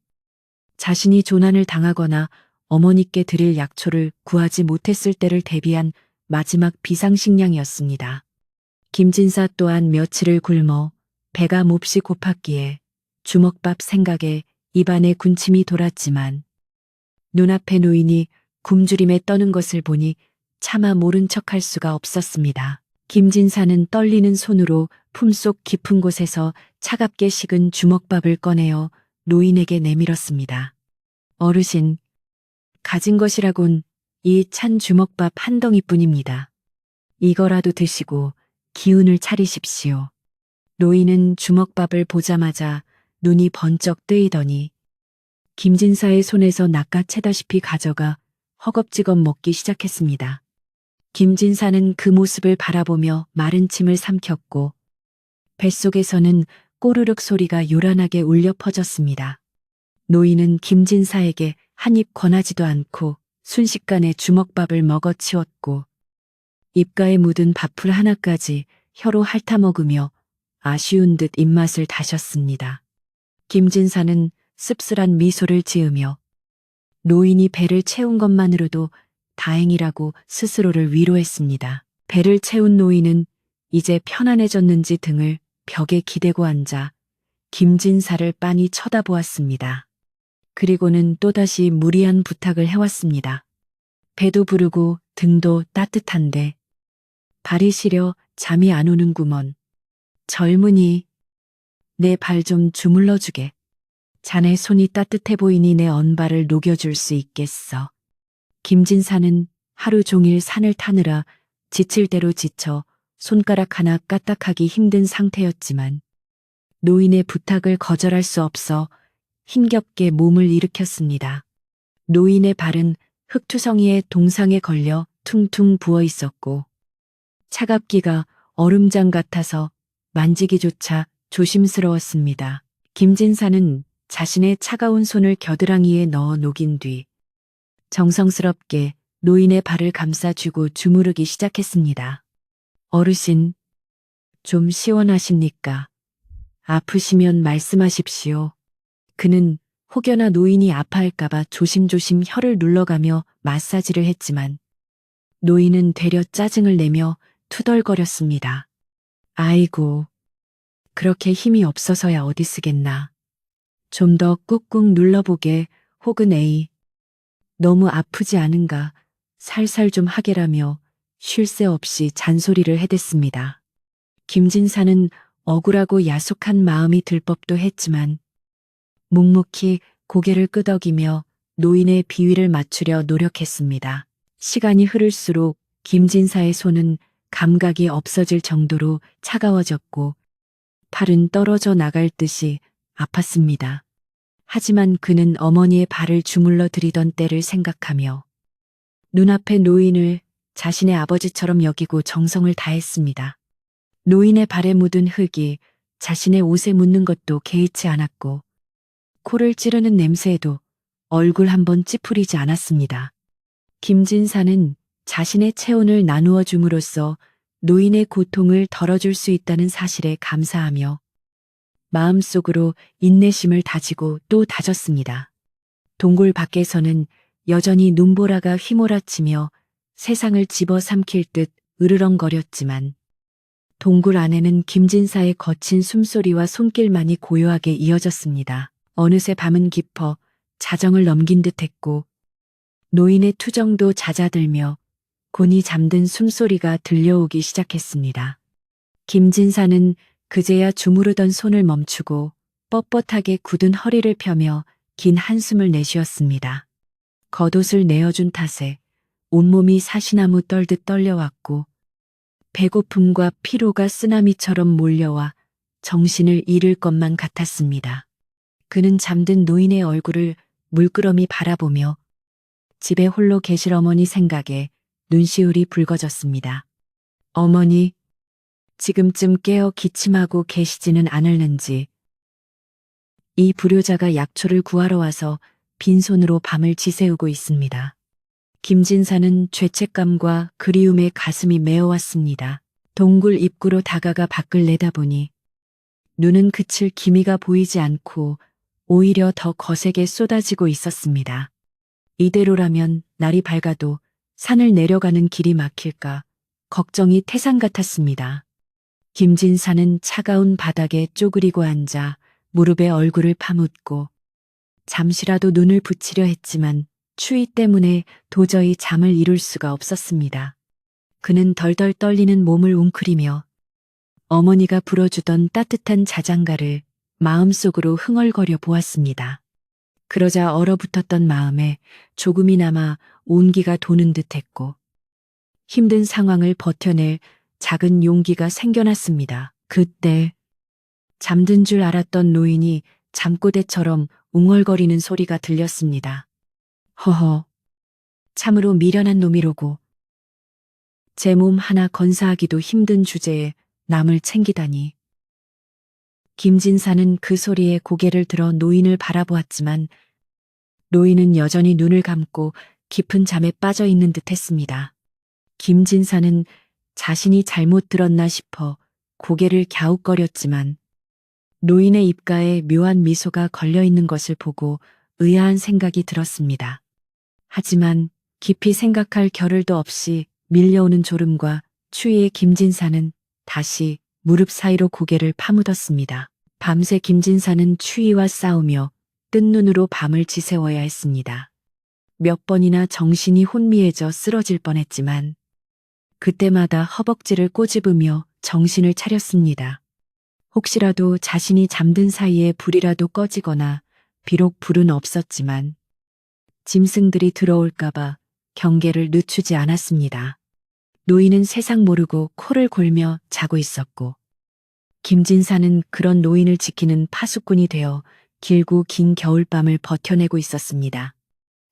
자신이 조난을 당하거나 어머니께 드릴 약초를 구하지 못했을 때를 대비한 마지막 비상식량이었습니다. 김진사 또한 며칠을 굶어 배가 몹시 고팠기에 주먹밥 생각에 입안에 군침이 돌았지만 눈앞에 노인이 굶주림에 떠는 것을 보니 차마 모른 척할 수가 없었습니다. 김진사는 떨리는 손으로 품속 깊은 곳에서 차갑게 식은 주먹밥을 꺼내어 노인에게 내밀었습니다. 어르신, 가진 것이라곤 이 찬 주먹밥 한 덩이뿐입니다. 이거라도 드시고 기운을 차리십시오. 노인은 주먹밥을 보자마자 눈이 번쩍 뜨이더니 김진사의 손에서 낚아채다시피 가져가 허겁지겁 먹기 시작했습니다. 김진사는 그 모습을 바라보며 마른 침을 삼켰고 뱃속에서는 꼬르륵 소리가 요란하게 울려 퍼졌습니다. 노인은 김진사에게 한 입 권하지도 않고 순식간에 주먹밥을 먹어치웠고 입가에 묻은 밥풀 하나까지 혀로 핥아먹으며 아쉬운 듯 입맛을 다셨습니다. 김진사는 씁쓸한 미소를 지으며 노인이 배를 채운 것만으로도 다행이라고 스스로를 위로했습니다. 배를 채운 노인은 이제 편안해졌는지 등을 벽에 기대고 앉아 김진사를 빤히 쳐다보았습니다. 그리고는 또다시 무리한 부탁을 해왔습니다. 배도 부르고 등도 따뜻한데 발이 시려 잠이 안 오는구먼. 젊은이, 내 발 좀 주물러주게. 자네 손이 따뜻해 보이니 내 언발을 녹여줄 수 있겠어. 김진사는 하루 종일 산을 타느라 지칠 대로 지쳐 손가락 하나 까딱하기 힘든 상태였지만 노인의 부탁을 거절할 수 없어 힘겹게 몸을 일으켰습니다. 노인의 발은 흙투성이의 동상에 걸려 퉁퉁 부어 있었고 차갑기가 얼음장 같아서 만지기조차 조심스러웠습니다. 김진사는 자신의 차가운 손을 겨드랑이에 넣어 녹인 뒤 정성스럽게 노인의 발을 감싸주고 주무르기 시작했습니다. 어르신, 좀 시원하십니까? 아프시면 말씀하십시오. 그는 혹여나 노인이 아파할까봐 조심조심 혀를 눌러가며 마사지를 했지만 노인은 되려 짜증을 내며 투덜거렸습니다. 아이고, 그렇게 힘이 없어서야 어디 쓰겠나. 좀 더 꾹꾹 눌러보게 혹은 에이, 너무 아프지 않은가 살살 좀 하게라며 쉴 새 없이 잔소리를 해댔습니다. 김진사는 억울하고 야속한 마음이 들 법도 했지만 묵묵히 고개를 끄덕이며 노인의 비위를 맞추려 노력했습니다. 시간이 흐를수록 김진사의 손은 감각이 없어질 정도로 차가워졌고 팔은 떨어져 나갈 듯이 아팠습니다. 하지만 그는 어머니의 발을 주물러 들이던 때를 생각하며 눈앞의 노인을 자신의 아버지처럼 여기고 정성을 다했습니다. 노인의 발에 묻은 흙이 자신의 옷에 묻는 것도 개의치 않았고 코를 찌르는 냄새에도 얼굴 한번 찌푸리지 않았습니다. 김진사는 자신의 체온을 나누어 줌으로써 노인의 고통을 덜어줄 수 있다는 사실에 감사하며 마음속으로 인내심을 다지고 또 다졌습니다. 동굴 밖에서는 여전히 눈보라가 휘몰아치며 세상을 집어삼킬 듯 으르렁거렸지만 동굴 안에는 김진사의 거친 숨소리와 손길만이 고요하게 이어졌습니다. 어느새 밤은 깊어 자정을 넘긴 듯했고 노인의 투정도 잦아들며 곤히 잠든 숨소리가 들려오기 시작했습니다. 김진사는 그제야 주무르던 손을 멈추고 뻣뻣하게 굳은 허리를 펴며 긴 한숨을 내쉬었습니다. 겉옷을 내어준 탓에 온몸이 사시나무 떨듯 떨려왔고 배고픔과 피로가 쓰나미처럼 몰려와 정신을 잃을 것만 같았습니다. 그는 잠든 노인의 얼굴을 물끄러미 바라보며 집에 홀로 계실 어머니 생각에 눈시울이 붉어졌습니다. 어머니, 지금쯤 깨어 기침하고 계시지는 않을는지. 이 불효자가 약초를 구하러 와서 빈손으로 밤을 지새우고 있습니다. 김진사는 죄책감과 그리움에 가슴이 메어왔습니다. 동굴 입구로 다가가 밖을 내다보니 눈은 그칠 기미가 보이지 않고 오히려 더 거세게 쏟아지고 있었습니다. 이대로라면 날이 밝아도 산을 내려가는 길이 막힐까 걱정이 태산 같았습니다. 김진사는 차가운 바닥에 쪼그리고 앉아 무릎에 얼굴을 파묻고 잠시라도 눈을 붙이려 했지만 추위 때문에 도저히 잠을 이룰 수가 없었습니다. 그는 덜덜 떨리는 몸을 웅크리며 어머니가 불어주던 따뜻한 자장가를 마음속으로 흥얼거려 보았습니다. 그러자 얼어붙었던 마음에 조금이나마 온기가 도는 듯했고 힘든 상황을 버텨낼 작은 용기가 생겨났습니다. 그때 잠든 줄 알았던 노인이 잠꼬대처럼 웅얼거리는 소리가 들렸습니다. 허허, 참으로 미련한 놈이로고 제 몸 하나 건사하기도 힘든 주제에 남을 챙기다니. 김진사는 그 소리에 고개를 들어 노인을 바라보았지만 노인은 여전히 눈을 감고 깊은 잠에 빠져 있는 듯 했습니다. 김진사는 자신이 잘못 들었나 싶어 고개를 갸웃거렸지만 노인의 입가에 묘한 미소가 걸려 있는 것을 보고 의아한 생각이 들었습니다. 하지만 깊이 생각할 겨를도 없이 밀려오는 졸음과 추위에 김진사는 다시 무릎 사이로 고개를 파묻었습니다. 밤새 김진사는 추위와 싸우며 뜬 눈으로 밤을 지새워야 했습니다. 몇 번이나 정신이 혼미해져 쓰러질 뻔했지만 그때마다 허벅지를 꼬집으며 정신을 차렸습니다. 혹시라도 자신이 잠든 사이에 불이라도 꺼지거나 비록 불은 없었지만 짐승들이 들어올까봐 경계를 늦추지 않았습니다. 노인은 세상 모르고 코를 골며 자고 있었고 김진사는 그런 노인을 지키는 파수꾼이 되어 길고 긴 겨울밤을 버텨내고 있었습니다.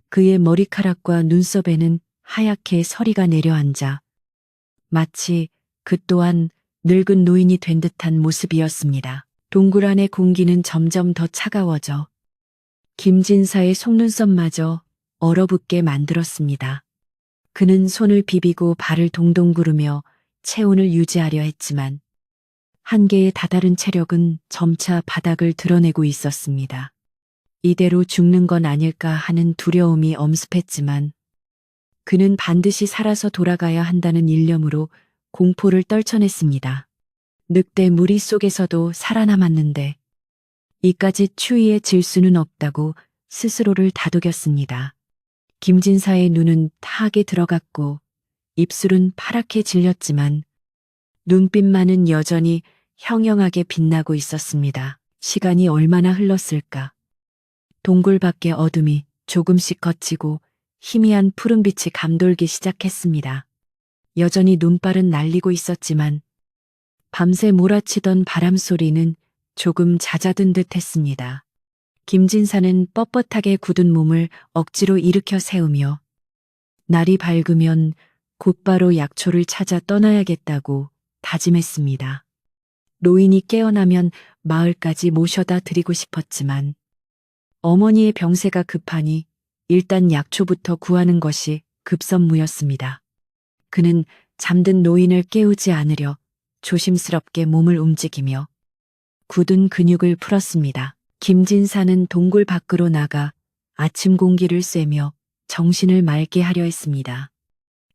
그의 머리카락과 눈썹에는 하얗게 서리가 내려앉아 마치 그 또한 늙은 노인이 된 듯한 모습이었습니다. 동굴 안의 공기는 점점 더 차가워져 김진사의 속눈썹마저 얼어붙게 만들었습니다. 그는 손을 비비고 발을 동동 구르며 체온을 유지하려 했지만 한계에 다다른 체력은 점차 바닥을 드러내고 있었습니다. 이대로 죽는 건 아닐까 하는 두려움이 엄습했지만 그는 반드시 살아서 돌아가야 한다는 일념으로 공포를 떨쳐냈습니다. 늑대 무리 속에서도 살아남았는데 이까짓 추위에 질 수는 없다고 스스로를 다독였습니다. 김진사의 눈은 타하게 들어갔고 입술은 파랗게 질렸지만 눈빛만은 여전히 형형하게 빛나고 있었습니다. 시간이 얼마나 흘렀을까. 동굴 밖의 어둠이 조금씩 걷히고 희미한 푸른빛이 감돌기 시작했습니다. 여전히 눈발은 날리고 있었지만 밤새 몰아치던 바람 소리는 조금 잦아든 듯 했습니다. 김진사는 뻣뻣하게 굳은 몸을 억지로 일으켜 세우며 날이 밝으면 곧바로 약초를 찾아 떠나야겠다고 다짐했습니다. 노인이 깨어나면 마을까지 모셔다 드리고 싶었지만 어머니의 병세가 급하니 일단 약초부터 구하는 것이 급선무였습니다. 그는 잠든 노인을 깨우지 않으려 조심스럽게 몸을 움직이며 굳은 근육을 풀었습니다. 김진사는 동굴 밖으로 나가 아침 공기를 쐬며 정신을 맑게 하려 했습니다.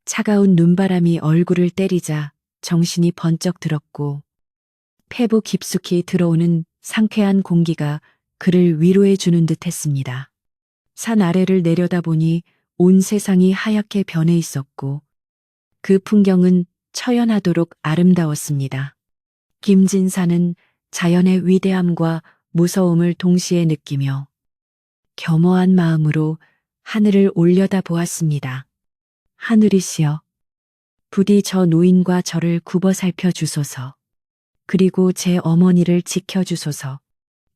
차가운 눈바람이 얼굴을 때리자 정신이 번쩍 들었고 폐부 깊숙이 들어오는 상쾌한 공기가 그를 위로해 주는 듯 했습니다. 산 아래를 내려다보니 온 세상이 하얗게 변해 있었고 그 풍경은 처연하도록 아름다웠습니다. 김진사는 자연의 위대함과 무서움을 동시에 느끼며 겸허한 마음으로 하늘을 올려다 보았습니다. 하늘이시여, 부디 저 노인과 저를 굽어 살펴주소서. 그리고 제 어머니를 지켜주소서.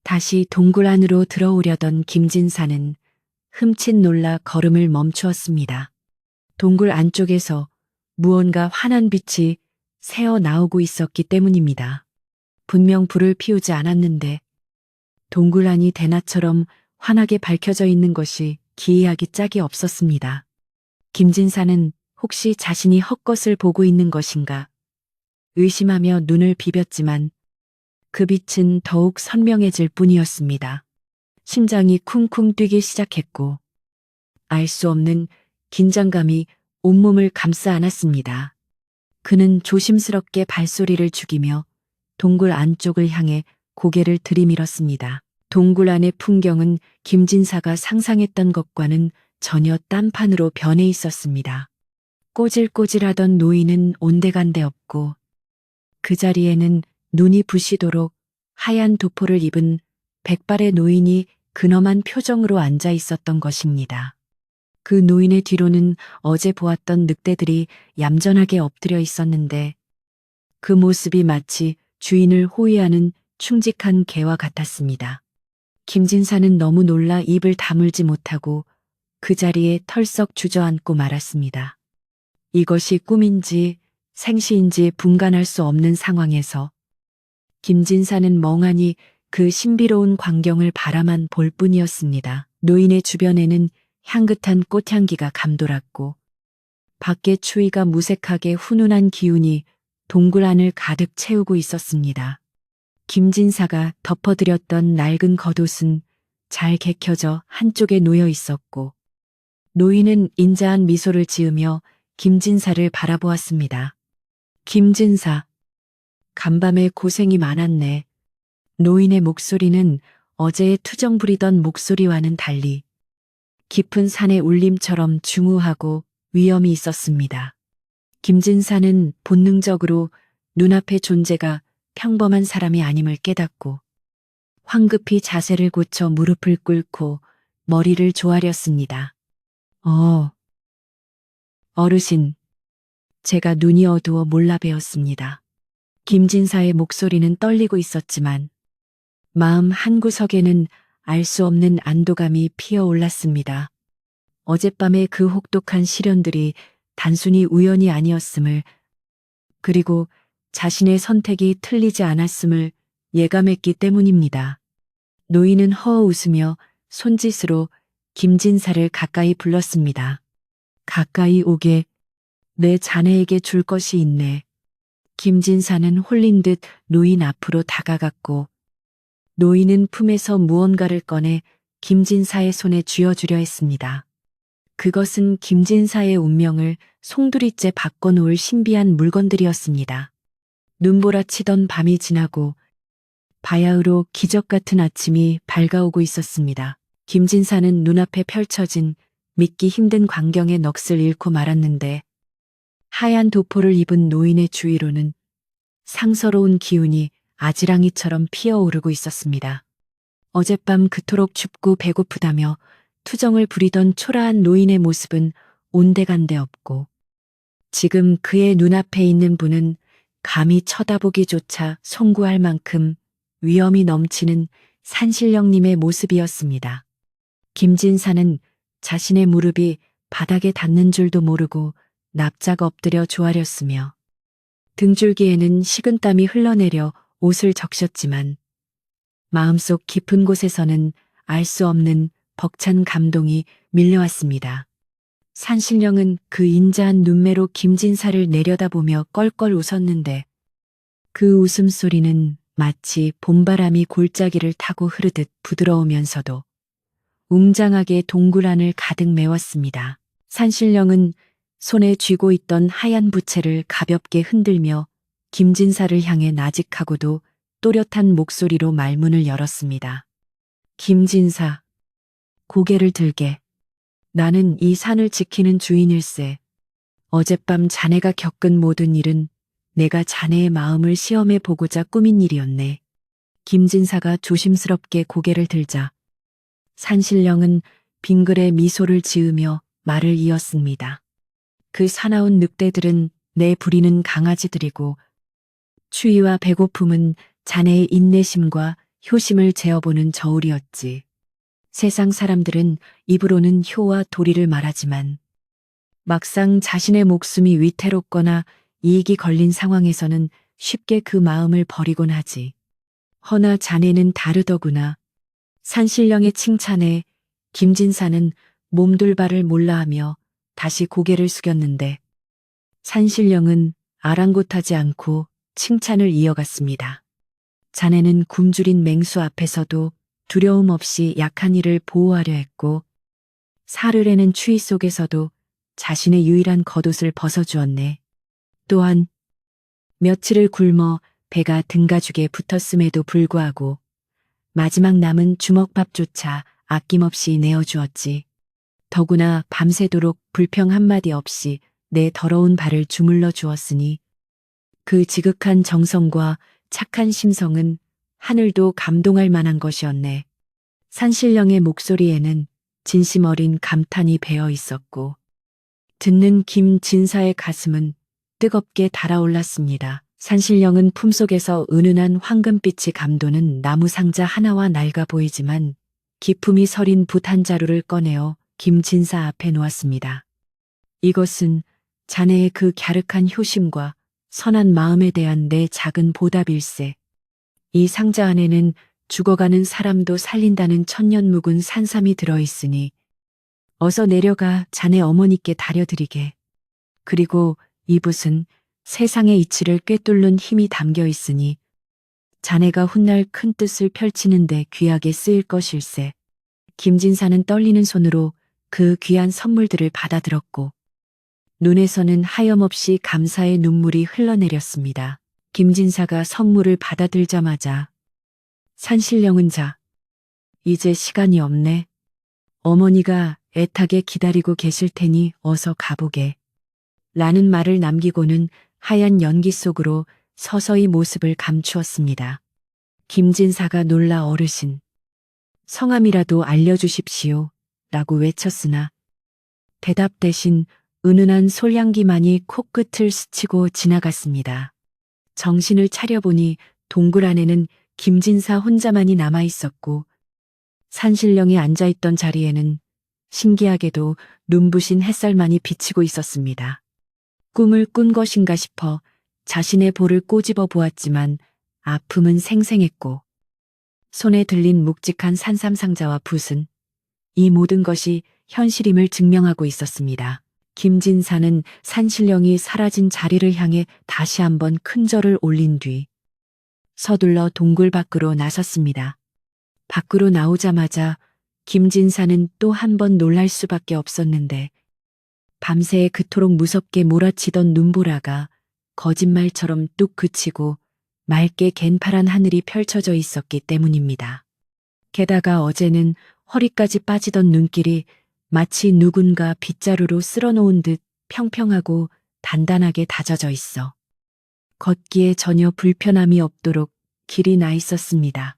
다시 동굴 안으로 들어오려던 김진사는 흠칫 놀라 걸음을 멈추었습니다. 동굴 안쪽에서 무언가 환한 빛이 새어 나오고 있었기 때문입니다. 분명 불을 피우지 않았는데 동굴 안이 대낮처럼 환하게 밝혀져 있는 것이 기이하기 짝이 없었습니다. 김진사는 혹시 자신이 헛것을 보고 있는 것인가 의심하며 눈을 비볐지만 그 빛은 더욱 선명해질 뿐이었습니다. 심장이 쿵쿵 뛰기 시작했고 알 수 없는 긴장감이 온몸을 감싸 안았습니다. 그는 조심스럽게 발소리를 죽이며 동굴 안쪽을 향해 고개를 들이밀었습니다. 동굴 안의 풍경은 김진사가 상상했던 것과는 전혀 딴판으로 변해 있었습니다. 꼬질꼬질하던 노인은 온데간데 없고 그 자리에는 눈이 부시도록 하얀 도포를 입은 백발의 노인이 근엄한 표정으로 앉아 있었던 것입니다. 그 노인의 뒤로는 어제 보았던 늑대들이 얌전하게 엎드려 있었는데 그 모습이 마치 주인을 호위하는 충직한 개와 같았습니다. 김진사는 너무 놀라 입을 다물지 못하고 그 자리에 털썩 주저앉고 말았습니다. 이것이 꿈인지 생시인지 분간할 수 없는 상황에서 김진사는 멍하니 그 신비로운 광경을 바라만 볼 뿐이었습니다. 노인의 주변에는 향긋한 꽃향기가 감돌았고 밖의 추위가 무색하게 훈훈한 기운이 동굴 안을 가득 채우고 있었습니다. 김진사가 덮어드렸던 낡은 겉옷은 잘 개켜져 한쪽에 놓여 있었고 노인은 인자한 미소를 지으며 김진사를 바라보았습니다. 김진사, 간밤에 고생이 많았네. 노인의 목소리는 어제의 투정 부리던 목소리와는 달리 깊은 산의 울림처럼 중후하고 위엄이 있었습니다. 김진사는 본능적으로 눈앞의 존재가 평범한 사람이 아님을 깨닫고 황급히 자세를 고쳐 무릎을 꿇고 머리를 조아렸습니다. 어르신, 제가 눈이 어두워 몰라 뵈었습니다. 김진사의 목소리는 떨리고 있었지만 마음 한구석에는 알 수 없는 안도감이 피어올랐습니다. 어젯밤의 그 혹독한 시련들이 단순히 우연이 아니었음을 그리고 자신의 선택이 틀리지 않았음을 예감했기 때문입니다. 노인은 허어 웃으며 손짓으로 김진사를 가까이 불렀습니다. 가까이 오게, 내 자네에게 줄 것이 있네. 김진사는 홀린 듯 노인 앞으로 다가갔고 노인은 품에서 무언가를 꺼내 김진사의 손에 쥐어주려 했습니다. 그것은 김진사의 운명을 송두리째 바꿔놓을 신비한 물건들이었습니다. 눈보라치던 밤이 지나고 바야흐로 기적 같은 아침이 밝아오고 있었습니다. 김진사는 눈앞에 펼쳐진 믿기 힘든 광경의 넋을 잃고 말았는데 하얀 도포를 입은 노인의 주위로는 상서로운 기운이 아지랑이처럼 피어오르고 있었습니다. 어젯밤 그토록 춥고 배고프다며 투정을 부리던 초라한 노인의 모습은 온데간데 없고 지금 그의 눈앞에 있는 분은 감히 쳐다보기조차 송구할 만큼 위엄이 넘치는 산신령님의 모습이었습니다. 김진사는 자신의 무릎이 바닥에 닿는 줄도 모르고 납작 엎드려 조아렸으며 등줄기에는 식은땀이 흘러내려 옷을 적셨지만 마음속 깊은 곳에서는 알 수 없는 벅찬 감동이 밀려왔습니다. 산신령은 그 인자한 눈매로 김진사를 내려다보며 껄껄 웃었는데 그 웃음소리는 마치 봄바람이 골짜기를 타고 흐르듯 부드러우면서도 웅장하게 동굴 안을 가득 메웠습니다. 산신령은 손에 쥐고 있던 하얀 부채를 가볍게 흔들며 김진사를 향해 나직하고도 또렷한 목소리로 말문을 열었습니다. 김진사, 고개를 들게. 나는 이 산을 지키는 주인일세. 어젯밤 자네가 겪은 모든 일은 내가 자네의 마음을 시험해 보고자 꾸민 일이었네. 김진사가 조심스럽게 고개를 들자 산신령은 빙글에 미소를 지으며 말을 이었습니다. 그 사나운 늑대들은 내 부리는 강아지들이고 추위와 배고픔은 자네의 인내심과 효심을 재어보는 저울이었지. 세상 사람들은 입으로는 효와 도리를 말하지만 막상 자신의 목숨이 위태롭거나 이익이 걸린 상황에서는 쉽게 그 마음을 버리곤 하지. 허나 자네는 다르더구나. 산신령의 칭찬에 김진사는 몸둘 바를 몰라하며 다시 고개를 숙였는데 산신령은 아랑곳하지 않고 칭찬을 이어갔습니다. 자네는 굶주린 맹수 앞에서도 두려움 없이 약한 이를 보호하려 했고 사르르는 추위 속에서도 자신의 유일한 겉옷을 벗어주었네. 또한 며칠을 굶어 배가 등가죽에 붙었음에도 불구하고 마지막 남은 주먹밥조차 아낌없이 내어주었지. 더구나 밤새도록 불평 한마디 없이 내 더러운 발을 주물러 주었으니 그 지극한 정성과 착한 심성은 하늘도 감동할 만한 것이었네. 산신령의 목소리에는 진심 어린 감탄이 배어 있었고 듣는 김진사의 가슴은 뜨겁게 달아올랐습니다. 산신령은 품속에서 은은한 황금빛이 감도는 나무 상자 하나와 낡아 보이지만 기품이 서린 붓 한 자루를 꺼내어 김진사 앞에 놓았습니다. 이것은 자네의 그 갸륵한 효심과 선한 마음에 대한 내 작은 보답일세. 이 상자 안에는 죽어가는 사람도 살린다는 천년 묵은 산삼이 들어있으니 어서 내려가 자네 어머니께 다려드리게. 그리고 이 붓은 세상의 이치를 꿰뚫는 힘이 담겨 있으니 자네가 훗날 큰 뜻을 펼치는데 귀하게 쓰일 것일세. 김진사는 떨리는 손으로 그 귀한 선물들을 받아들었고 눈에서는 하염없이 감사의 눈물이 흘러내렸습니다. 김진사가 선물을 받아들자마자 산신령은 이제 시간이 없네. 어머니가 애타게 기다리고 계실 테니 어서 가보게. 라는 말을 남기고는 하얀 연기 속으로 서서히 모습을 감추었습니다. 김진사가 놀라 어르신, 성함이라도 알려주십시오. 라고 외쳤으나 대답 대신 은은한 솔향기만이 코끝을 스치고 지나갔습니다. 정신을 차려보니 동굴 안에는 김진사 혼자만이 남아 있었고 산신령이 앉아있던 자리에는 신기하게도 눈부신 햇살만이 비치고 있었습니다. 꿈을 꾼 것인가 싶어 자신의 볼을 꼬집어 보았지만 아픔은 생생했고 손에 들린 묵직한 산삼 상자와 붓은 이 모든 것이 현실임을 증명하고 있었습니다. 김진사는 산신령이 사라진 자리를 향해 다시 한번 큰 절을 올린 뒤 서둘러 동굴 밖으로 나섰습니다. 밖으로 나오자마자 김진사는 또 한 번 놀랄 수밖에 없었는데 밤새 그토록 무섭게 몰아치던 눈보라가 거짓말처럼 뚝 그치고 맑게 갠파란 하늘이 펼쳐져 있었기 때문입니다. 게다가 어제는 허리까지 빠지던 눈길이 마치 누군가 빗자루로 쓸어놓은 듯 평평하고 단단하게 다져져 있어 걷기에 전혀 불편함이 없도록 길이 나 있었습니다.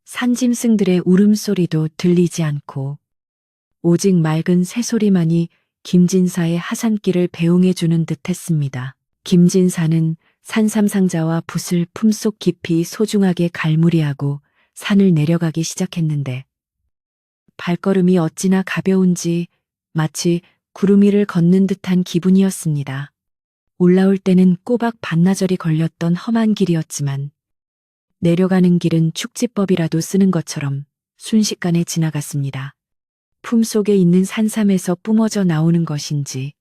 산짐승들의 울음소리도 들리지 않고 오직 맑은 새소리만이 김진사의 하산길을 배웅해주는 듯했습니다. 김진사는 산삼상자와 붓을 품속 깊이 소중하게 갈무리하고 산을 내려가기 시작했는데 발걸음이 어찌나 가벼운지 마치 구름 위를 걷는 듯한 기분이었습니다. 올라올 때는 꼬박 반나절이 걸렸던 험한 길이었지만 내려가는 길은 축지법이라도 쓰는 것처럼 순식간에 지나갔습니다. 품속에 있는 산삼에서 뿜어져 나오는 것인지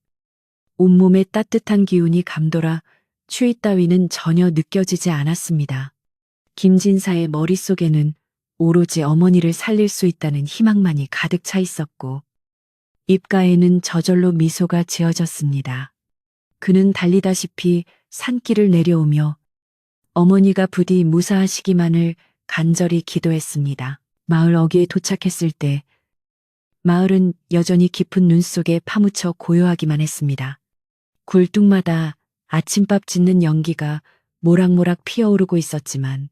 온몸에 따뜻한 기운이 감돌아 추위 따위는 전혀 느껴지지 않았습니다. 김진사의 머릿속에는 오로지 어머니를 살릴 수 있다는 희망만이 가득 차 있었고 입가에는 저절로 미소가 지어졌습니다. 그는 달리다시피 산길을 내려오며 어머니가 부디 무사하시기만을 간절히 기도했습니다. 마을 어귀에 도착했을 때 마을은 여전히 깊은 눈 속에 파묻혀 고요하기만 했습니다. 굴뚝마다 아침밥 짓는 연기가 모락모락 피어오르고 있었지만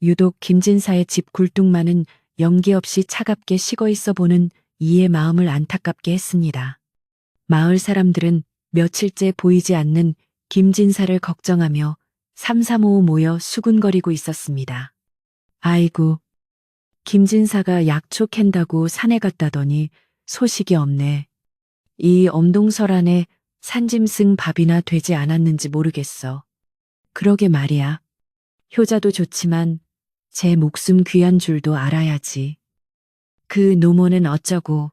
유독 김진사의 집 굴뚝만은 연기 없이 차갑게 식어 있어 보는 이의 마음을 안타깝게 했습니다. 마을 사람들은 며칠째 보이지 않는 김진사를 걱정하며 삼삼오오 모여 수군거리고 있었습니다. 아이고, 김진사가 약초 캔다고 산에 갔다더니 소식이 없네. 이 엄동설 안에 산짐승 밥이나 되지 않았는지 모르겠어. 그러게 말이야. 효자도 좋지만 제 목숨 귀한 줄도 알아야지. 그 노모는 어쩌고.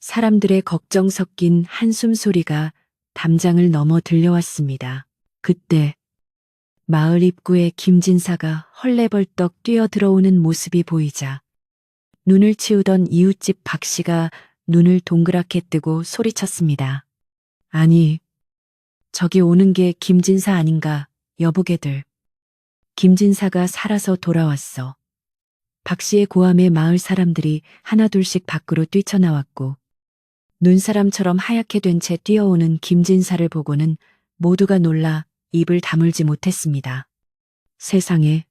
사람들의 걱정 섞인 한숨 소리가 담장을 넘어 들려왔습니다. 그때 마을 입구에 김진사가 헐레벌떡 뛰어들어오는 모습이 보이자 눈을 치우던 이웃집 박씨가 눈을 동그랗게 뜨고 소리쳤습니다. 아니, 저기 오는 게 김진사 아닌가, 여보게들. 김진사가 살아서 돌아왔어. 박씨의 고함에 마을 사람들이 하나둘씩 밖으로 뛰쳐나왔고 눈사람처럼 하얗게 된 채 뛰어오는 김진사를 보고는 모두가 놀라 입을 다물지 못했습니다. 세상에,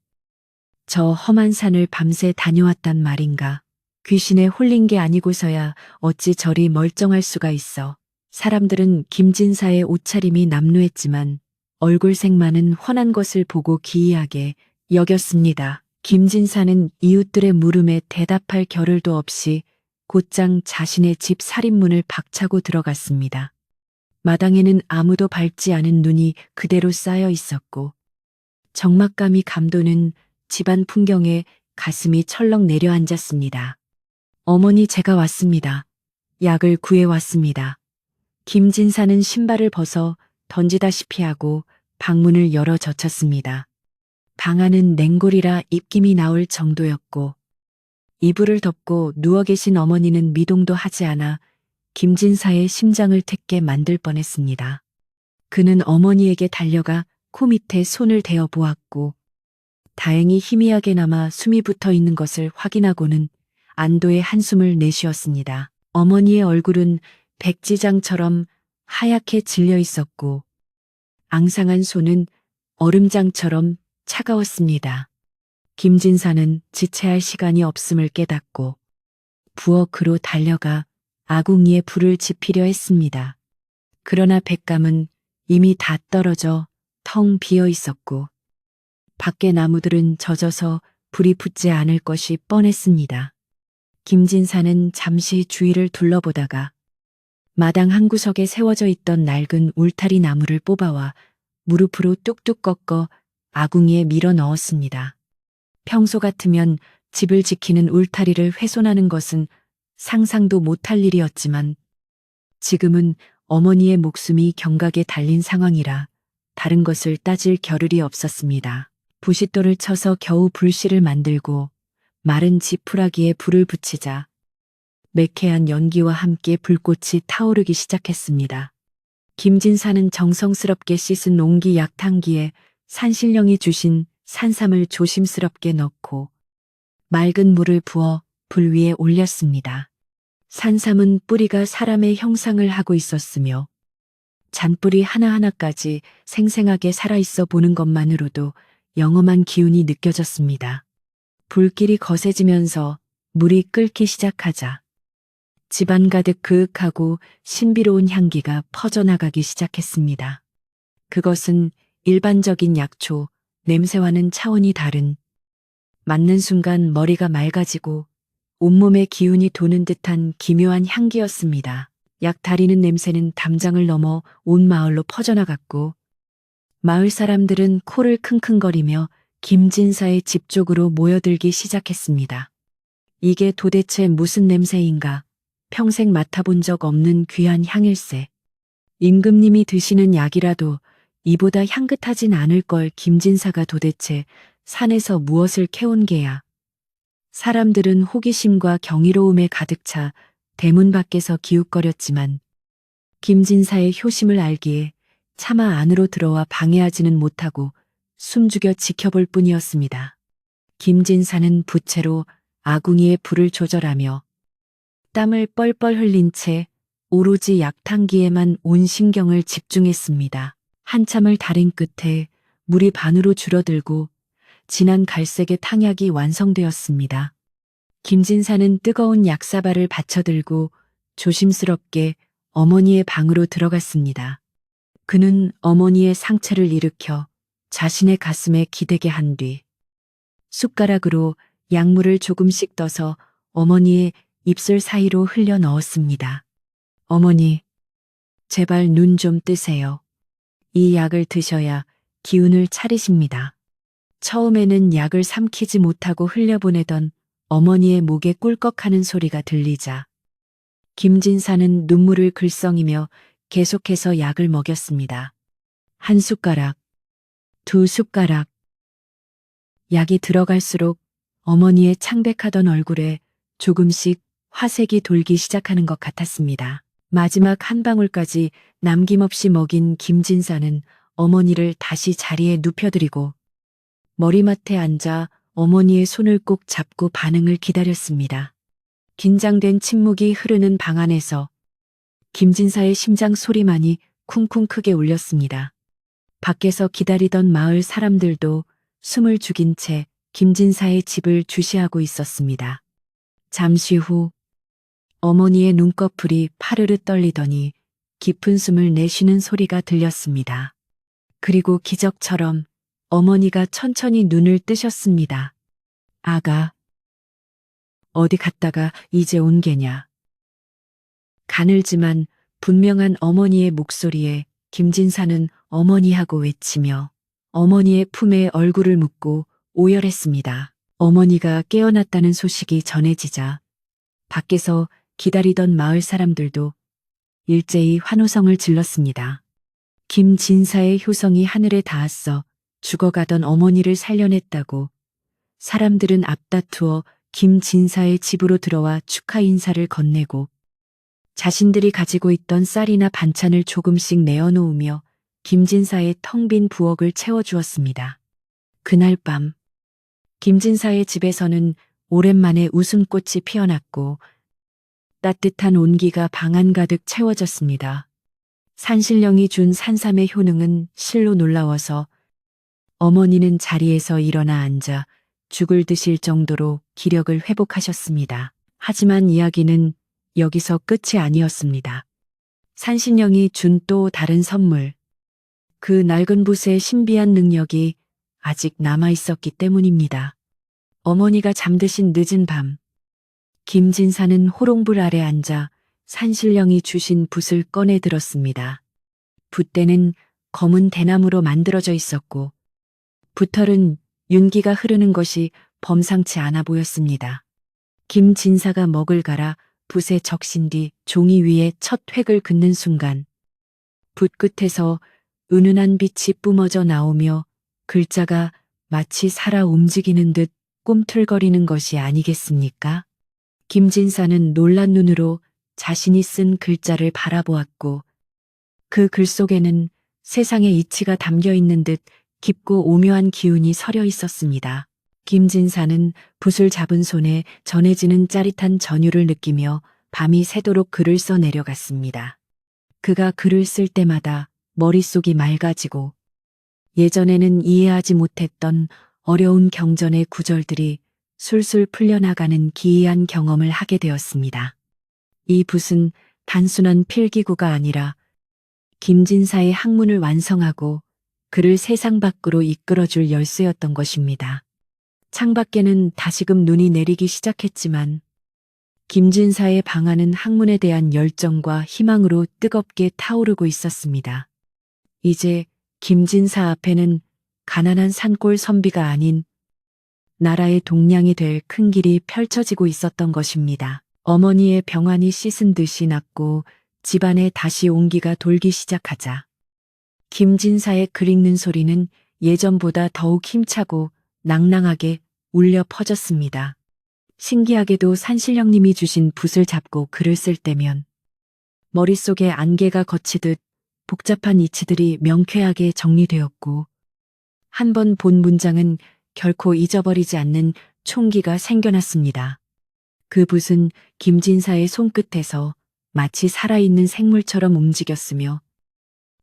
저 험한 산을 밤새 다녀왔단 말인가. 귀신에 홀린 게 아니고서야 어찌 저리 멀쩡할 수가 있어. 사람들은 김진사의 옷차림이 남루했지만 얼굴색만은 훤한 것을 보고 기이하게 여겼습니다. 김진사는 이웃들의 물음에 대답할 겨를도 없이 곧장 자신의 집 살인문을 박차고 들어갔습니다. 마당에는 아무도 밟지 않은 눈이 그대로 쌓여 있었고 적막감이 감도는 집안 풍경에 가슴이 철렁 내려앉았습니다. 어머니, 제가 왔습니다. 약을 구해왔습니다. 김진사는 신발을 벗어 던지다시피 하고 방문을 열어 젖혔습니다. 방 안은 냉골이라 입김이 나올 정도였고 이불을 덮고 누워 계신 어머니는 미동도 하지 않아 김진사의 심장을 택게 만들 뻔했습니다. 그는 어머니에게 달려가 코 밑에 손을 대어 보았고 다행히 희미하게나마 숨이 붙어 있는 것을 확인하고는 안도의 한숨을 내쉬었습니다. 어머니의 얼굴은 백지장처럼 하얗게 질려 있었고 앙상한 손은 얼음장처럼 차가웠습니다. 김진사는 지체할 시간이 없음을 깨닫고 부엌으로 달려가 아궁이에 불을 지피려 했습니다. 그러나 백감은 이미 다 떨어져 텅 비어 있었고 밖에 나무들은 젖어서 불이 붙지 않을 것이 뻔했습니다. 김진사는 잠시 주위를 둘러보다가 마당 한 구석에 세워져 있던 낡은 울타리 나무를 뽑아와 무릎으로 뚝뚝 꺾어 아궁이에 밀어 넣었습니다. 평소 같으면 집을 지키는 울타리를 훼손하는 것은 상상도 못할 일이었지만 지금은 어머니의 목숨이 경각에 달린 상황이라 다른 것을 따질 겨를이 없었습니다. 부싯돌을 쳐서 겨우 불씨를 만들고 마른 지푸라기에 불을 붙이자 매캐한 연기와 함께 불꽃이 타오르기 시작했습니다. 김진사는 정성스럽게 씻은 옹기 약탕기에 산신령이 주신 산삼을 조심스럽게 넣고 맑은 물을 부어 불 위에 올렸습니다. 산삼은 뿌리가 사람의 형상을 하고 있었으며 잔뿌리 하나하나까지 생생하게 살아있어 보는 것만으로도 영험한 기운이 느껴졌습니다. 불길이 거세지면서 물이 끓기 시작하자 집안 가득 그윽하고 신비로운 향기가 퍼져나가기 시작했습니다. 그것은 일반적인 약초, 냄새와는 차원이 다른, 맞는 순간 머리가 맑아지고 온몸에 기운이 도는 듯한 기묘한 향기였습니다. 약 다리는 냄새는 담장을 넘어 온 마을로 퍼져나갔고 마을 사람들은 코를 킁킁거리며 김진사의 집 쪽으로 모여들기 시작했습니다. 이게 도대체 무슨 냄새인가? 평생 맡아본 적 없는 귀한 향일세. 임금님이 드시는 약이라도 이보다 향긋하진 않을 걸. 김진사가 도대체 산에서 무엇을 캐온 게야. 사람들은 호기심과 경이로움에 가득 차 대문 밖에서 기웃거렸지만 김진사의 효심을 알기에 차마 안으로 들어와 방해하지는 못하고 숨죽여 지켜볼 뿐이었습니다. 김진사는 부채로 아궁이에 불을 조절하며 땀을 뻘뻘 흘린 채 오로지 약탕기에만 온 신경을 집중했습니다. 한참을 달인 끝에 물이 반으로 줄어들고 진한 갈색의 탕약이 완성되었습니다. 김진사는 뜨거운 약사발을 받쳐들고 조심스럽게 어머니의 방으로 들어갔습니다. 그는 어머니의 상체를 일으켜 자신의 가슴에 기대게 한 뒤 숟가락으로 약물을 조금씩 떠서 어머니의 입술 사이로 흘려 넣었습니다. 어머니, 제발 눈 좀 뜨세요. 이 약을 드셔야 기운을 차리십니다. 처음에는 약을 삼키지 못하고 흘려보내던 어머니의 목에 꿀꺽하는 소리가 들리자 김진사는 눈물을 글썽이며 계속해서 약을 먹였습니다. 한 숟가락, 두 숟가락. 약이 들어갈수록 어머니의 창백하던 얼굴에 조금씩 화색이 돌기 시작하는 것 같았습니다. 마지막 한 방울까지 남김없이 먹인 김진사는 어머니를 다시 자리에 눕혀드리고 머리맡에 앉아 어머니의 손을 꼭 잡고 반응을 기다렸습니다. 긴장된 침묵이 흐르는 방 안에서 김진사의 심장 소리만이 쿵쿵 크게 울렸습니다. 밖에서 기다리던 마을 사람들도 숨을 죽인 채 김진사의 집을 주시하고 있었습니다. 잠시 후 어머니의 눈꺼풀이 파르르 떨리더니 깊은 숨을 내쉬는 소리가 들렸습니다. 그리고 기적처럼 어머니가 천천히 눈을 뜨셨습니다. 아가, 어디 갔다가 이제 온 게냐. 가늘지만 분명한 어머니의 목소리에 김진사는 어머니하고 외치며 어머니의 품에 얼굴을 묻고 오열했습니다. 어머니가 깨어났다는 소식이 전해지자 밖에서 기다리던 마을 사람들도 일제히 환호성을 질렀습니다. 김진사의 효성이 하늘에 닿았어 죽어가던 어머니를 살려냈다고 사람들은 앞다투어 김진사의 집으로 들어와 축하 인사를 건네고 자신들이 가지고 있던 쌀이나 반찬을 조금씩 내어놓으며 김진사의 텅 빈 부엌을 채워주었습니다. 그날 밤 김진사의 집에서는 오랜만에 웃음꽃이 피어났고 따뜻한 온기가 방 안 가득 채워졌습니다. 산신령이 준 산삼의 효능은 실로 놀라워서 어머니는 자리에서 일어나 앉아 죽을 드실 정도로 기력을 회복하셨습니다. 하지만 이야기는 여기서 끝이 아니었습니다. 산신령이 준 또 다른 선물, 그 낡은 붓의 신비한 능력이 아직 남아있었기 때문입니다. 어머니가 잠드신 늦은 밤, 김진사는 호롱불 아래 앉아 산신령이 주신 붓을 꺼내 들었습니다. 붓대는 검은 대나무로 만들어져 있었고 붓털은 윤기가 흐르는 것이 범상치 않아 보였습니다. 김진사가 먹을 갈아 붓에 적신 뒤 종이 위에 첫 획을 긋는 순간 붓 끝에서 은은한 빛이 뿜어져 나오며 글자가 마치 살아 움직이는 듯 꿈틀거리는 것이 아니겠습니까? 김진사는 놀란 눈으로 자신이 쓴 글자를 바라보았고 그 글 속에는 세상의 이치가 담겨 있는 듯 깊고 오묘한 기운이 서려 있었습니다. 김진사는 붓을 잡은 손에 전해지는 짜릿한 전율을 느끼며 밤이 새도록 글을 써 내려갔습니다. 그가 글을 쓸 때마다 머릿속이 맑아지고 예전에는 이해하지 못했던 어려운 경전의 구절들이 술술 풀려나가는 기이한 경험을 하게 되었습니다. 이 붓은 단순한 필기구가 아니라 김진사의 학문을 완성하고 그를 세상 밖으로 이끌어줄 열쇠였던 것입니다. 창밖에는 다시금 눈이 내리기 시작했지만 김진사의 방안은 학문에 대한 열정과 희망으로 뜨겁게 타오르고 있었습니다. 이제 김진사 앞에는 가난한 산골 선비가 아닌 나라의 동량이 될 큰 길이 펼쳐지고 있었던 것입니다. 어머니의 병환이 씻은 듯이 났고 집안에 다시 온기가 돌기 시작하자 김진사의 글 읽는 소리는 예전보다 더욱 힘차고 낭낭하게 울려 퍼졌습니다. 신기하게도 산신령님이 주신 붓을 잡고 글을 쓸 때면 머릿속에 안개가 걷히듯 복잡한 이치들이 명쾌하게 정리되었고 한 번 본 문장은 결코 잊어버리지 않는 총기가 생겨났습니다. 그 붓은 김진사의 손끝에서 마치 살아있는 생물처럼 움직였으며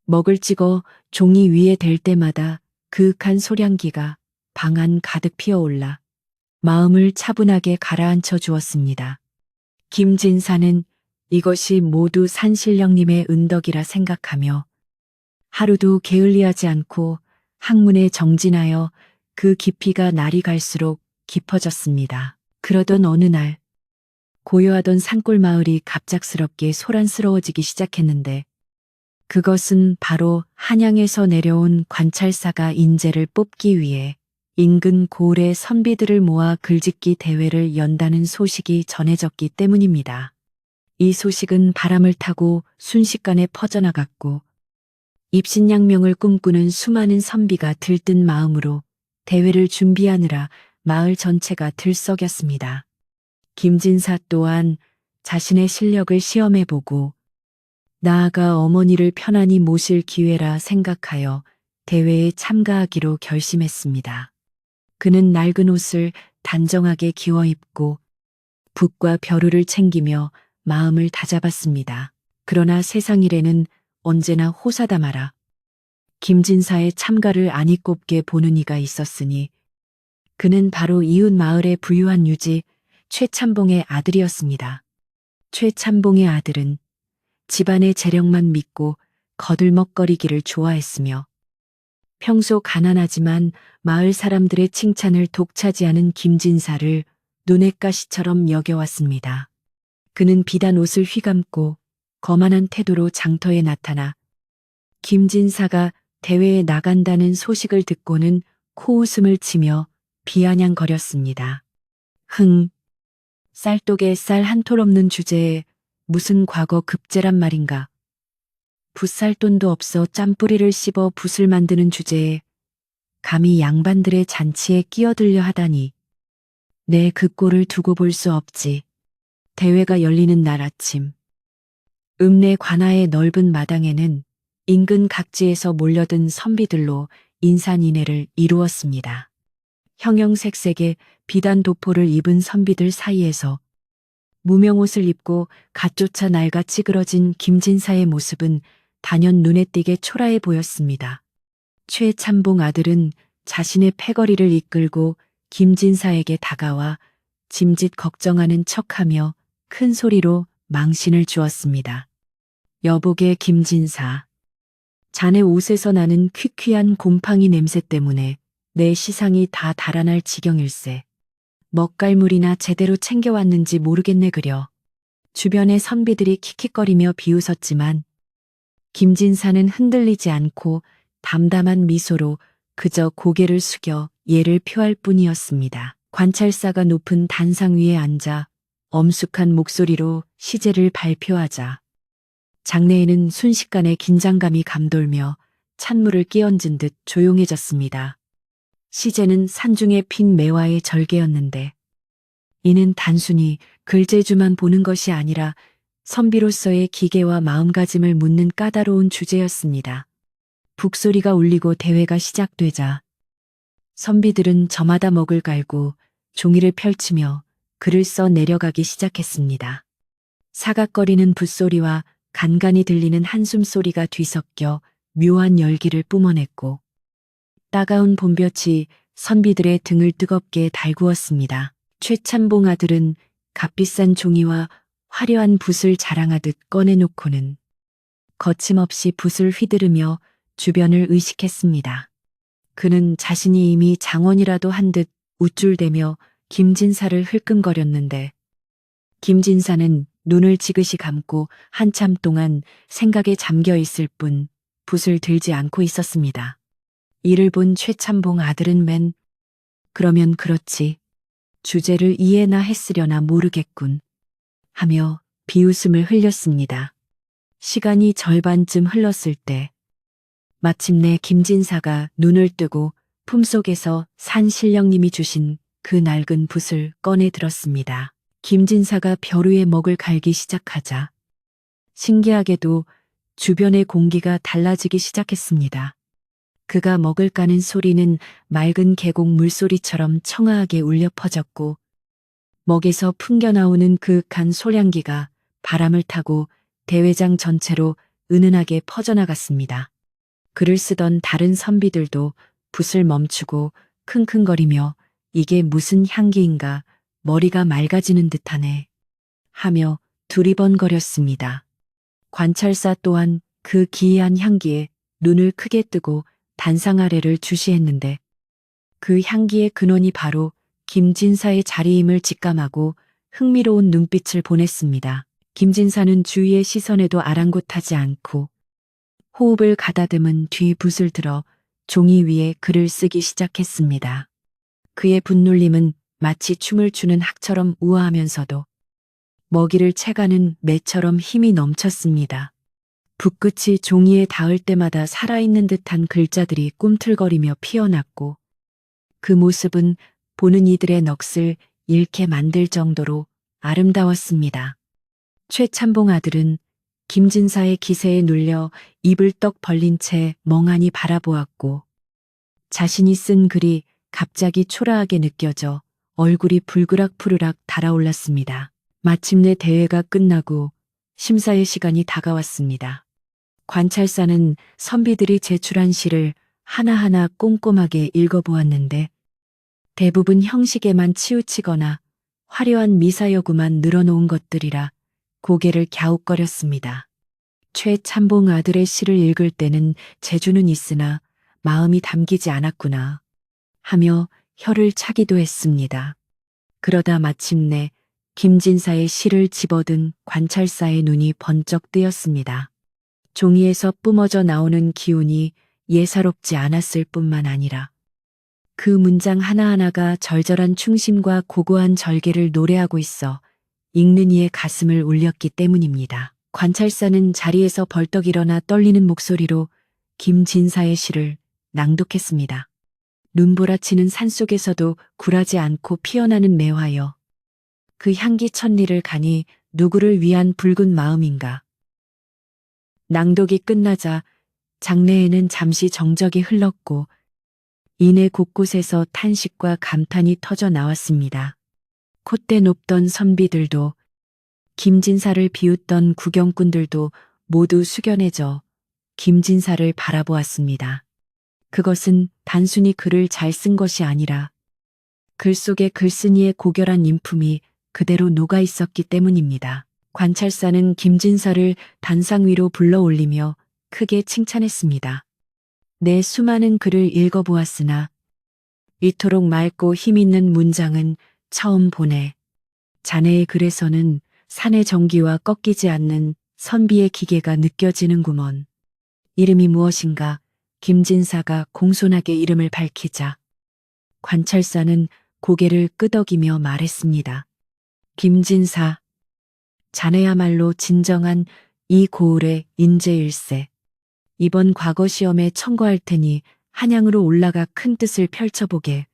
먹을 찍어 종이 위에 댈 때마다 그윽한 소량기가 방 안 가득 피어올라 마음을 차분하게 가라앉혀 주었습니다. 김진사는 이것이 모두 산신령님의 은덕이라 생각하며 하루도 게을리하지 않고 학문에 정진하여 그 깊이가 날이 갈수록 깊어졌습니다. 그러던 어느 날 고요하던 산골 마을이 갑작스럽게 소란스러워지기 시작했는데 그것은 바로 한양에서 내려온 관찰사가 인재를 뽑기 위해 인근 고을의 선비들을 모아 글짓기 대회를 연다는 소식이 전해졌기 때문입니다. 이 소식은 바람을 타고 순식간에 퍼져나갔고 입신양명을 꿈꾸는 수많은 선비가 들뜬 마음으로 대회를 준비하느라 마을 전체가 들썩였습니다. 김진사 또한 자신의 실력을 시험해보고 나아가 어머니를 편안히 모실 기회라 생각하여 대회에 참가하기로 결심했습니다. 그는 낡은 옷을 단정하게 기워 입고 붓과 벼루를 챙기며 마음을 다잡았습니다. 그러나 세상 일에는 언제나 호사다마라 김진사의 참가를 안이 꼽게 보는 이가 있었으니 그는 바로 이웃 마을의 부유한 유지 최참봉의 아들이었습니다. 최참봉의 아들은 집안의 재력만 믿고 거들먹거리기를 좋아했으며 평소 가난하지만 마을 사람들의 칭찬을 독차지하는 김진사를 눈의 가시처럼 여겨왔습니다. 그는 비단 옷을 휘감고 거만한 태도로 장터에 나타나 김진사가 대회에 나간다는 소식을 듣고는 코웃음을 치며 비아냥거렸습니다. 쌀독에 쌀 한 톨 없는 주제에 무슨 과거 급제란 말인가. 붓살 돈도 없어 짬뿌리를 씹어 붓을 만드는 주제에 감히 양반들의 잔치에 끼어들려 하다니. 내 그 꼴을 두고 볼 수 없지. 대회가 열리는 날 아침. 읍내 관아의 넓은 마당에는 인근 각지에서 몰려든 선비들로 인산인해를 이루었습니다. 형형색색의 비단 도포를 입은 선비들 사이에서 무명옷을 입고 갓조차 낡아 찌그러진 김진사의 모습은 단연 눈에 띄게 초라해 보였습니다. 최참봉 아들은 자신의 패거리를 이끌고 김진사에게 다가와 짐짓 걱정하는 척하며 큰 소리로 망신을 주었습니다. 여보게 김진사. 자네 옷에서 나는 퀴퀴한 곰팡이 냄새 때문에 내 시상이 다 달아날 지경일세. 먹갈물이나 제대로 챙겨왔는지 모르겠네 그려. 주변의 선비들이 킥킥거리며 비웃었지만 김진사는 흔들리지 않고 담담한 미소로 그저 고개를 숙여 예를 표할 뿐이었습니다. 관찰사가 높은 단상 위에 앉아 엄숙한 목소리로 시제를 발표하자 장내에는 순식간에 긴장감이 감돌며 찬물을 끼얹은 듯 조용해졌습니다. 시제는 산중에 핀 매화의 절개였는데 이는 단순히 글재주만 보는 것이 아니라 선비로서의 기계와 마음가짐을 묻는 까다로운 주제였습니다. 북소리가 울리고 대회가 시작되자 선비들은 저마다 먹을 갈고 종이를 펼치며 글을 써 내려가기 시작했습니다. 사각거리는 붓소리와 간간이 들리는 한숨소리가 뒤섞여 묘한 열기를 뿜어냈고 따가운 봄볕이 선비들의 등을 뜨겁게 달구었습니다. 최참봉 아들은 값비싼 종이와 화려한 붓을 자랑하듯 꺼내놓고는 거침없이 붓을 휘두르며 주변을 의식했습니다. 그는 자신이 이미 장원이라도 한 듯 우쭐대며 김진사를 흘끔거렸는데 김진사는 눈을 지그시 감고 한참 동안 생각에 잠겨 있을 뿐 붓을 들지 않고 있었습니다. 이를 본 최참봉 아들은 그러면 그렇지. 주제를 이해나 했으려나 모르겠군. 하며 비웃음을 흘렸습니다. 시간이 절반쯤 흘렀을 때 마침내 김진사가 눈을 뜨고 품속에서 산신령님이 주신 그 낡은 붓을 꺼내 들었습니다. 김진사가 벼 위에 먹을 갈기 시작하자 신기하게도 주변의 공기가 달라지기 시작했습니다. 그가 먹을 까는 소리는 맑은 계곡 물소리처럼 청아하게 울려 퍼졌고 먹에서 풍겨나오는 그윽한 소량기가 바람을 타고 대회장 전체로 은은하게 퍼져나갔습니다. 글을 쓰던 다른 선비들도 붓을 멈추고 킁킁거리며 이게 무슨 향기인가 머리가 맑아지는 듯하네 하며 두리번거렸습니다. 관찰사 또한 그 기이한 향기에 눈을 크게 뜨고 단상 아래를 주시했는데 그 향기의 근원이 바로 김진사의 자리임을 직감하고 흥미로운 눈빛을 보냈습니다. 김진사는 주위의 시선에도 아랑곳하지 않고 호흡을 가다듬은 뒤 붓을 들어 종이 위에 글을 쓰기 시작했습니다. 그의 붓눌림은 마치 춤을 추는 학처럼 우아하면서도 먹이를 채가는 매처럼 힘이 넘쳤습니다. 붓끝이 종이에 닿을 때마다 살아있는 듯한 글자들이 꿈틀거리며 피어났고 그 모습은 보는 이들의 넋을 잃게 만들 정도로 아름다웠습니다. 최참봉 아들은 김진사의 기세에 눌려 입을 떡 벌린 채 멍하니 바라보았고 자신이 쓴 글이 갑자기 초라하게 느껴져 얼굴이 불그락푸르락 달아올랐습니다. 마침내 대회가 끝나고 심사의 시간이 다가왔습니다. 관찰사는 선비들이 제출한 시를 하나하나 꼼꼼하게 읽어보았는데 대부분 형식에만 치우치거나 화려한 미사여구만 늘어놓은 것들이라 고개를 갸웃거렸습니다. 최참봉 아들의 시를 읽을 때는 재주는 있으나 마음이 담기지 않았구나 하며 혀를 차기도 했습니다. 그러다 마침내 김진사의 시를 집어든 관찰사의 눈이 번쩍 뜨였습니다. 종이에서 뿜어져 나오는 기운이 예사롭지 않았을 뿐만 아니라 그 문장 하나하나가 절절한 충심과 고고한 절개를 노래하고 있어 읽는 이의 가슴을 울렸기 때문입니다. 관찰사는 자리에서 벌떡 일어나 떨리는 목소리로 김진사의 시를 낭독했습니다. 눈보라치는 산속에서도 굴하지 않고 피어나는 매화여. 그 향기 천리를 가니 누구를 위한 붉은 마음인가. 낭독이 끝나자 장내에는 잠시 정적이 흘렀고 이내 곳곳에서 탄식과 감탄이 터져 나왔습니다. 콧대 높던 선비들도 김진사를 비웃던 구경꾼들도 모두 숙연해져 김진사를 바라보았습니다. 그것은 단순히 글을 잘 쓴 것이 아니라 글 속에 글쓴이의 고결한 인품이 그대로 녹아 있었기 때문입니다. 관찰사는 김진사를 단상 위로 불러 올리며 크게 칭찬했습니다. 내 수많은 글을 읽어보았으나 이토록 맑고 힘있는 문장은 처음 보네. 자네의 글에서는 산의 정기와 꺾이지 않는 선비의 기계가 느껴지는구먼. 이름이 무엇인가? 김진사가 공손하게 이름을 밝히자 관찰사는 고개를 끄덕이며 말했습니다. 김진사, 자네야말로 진정한 이 고을의 인재일세. 이번 과거 시험에 청구할 테니 한양으로 올라가 큰 뜻을 펼쳐보게.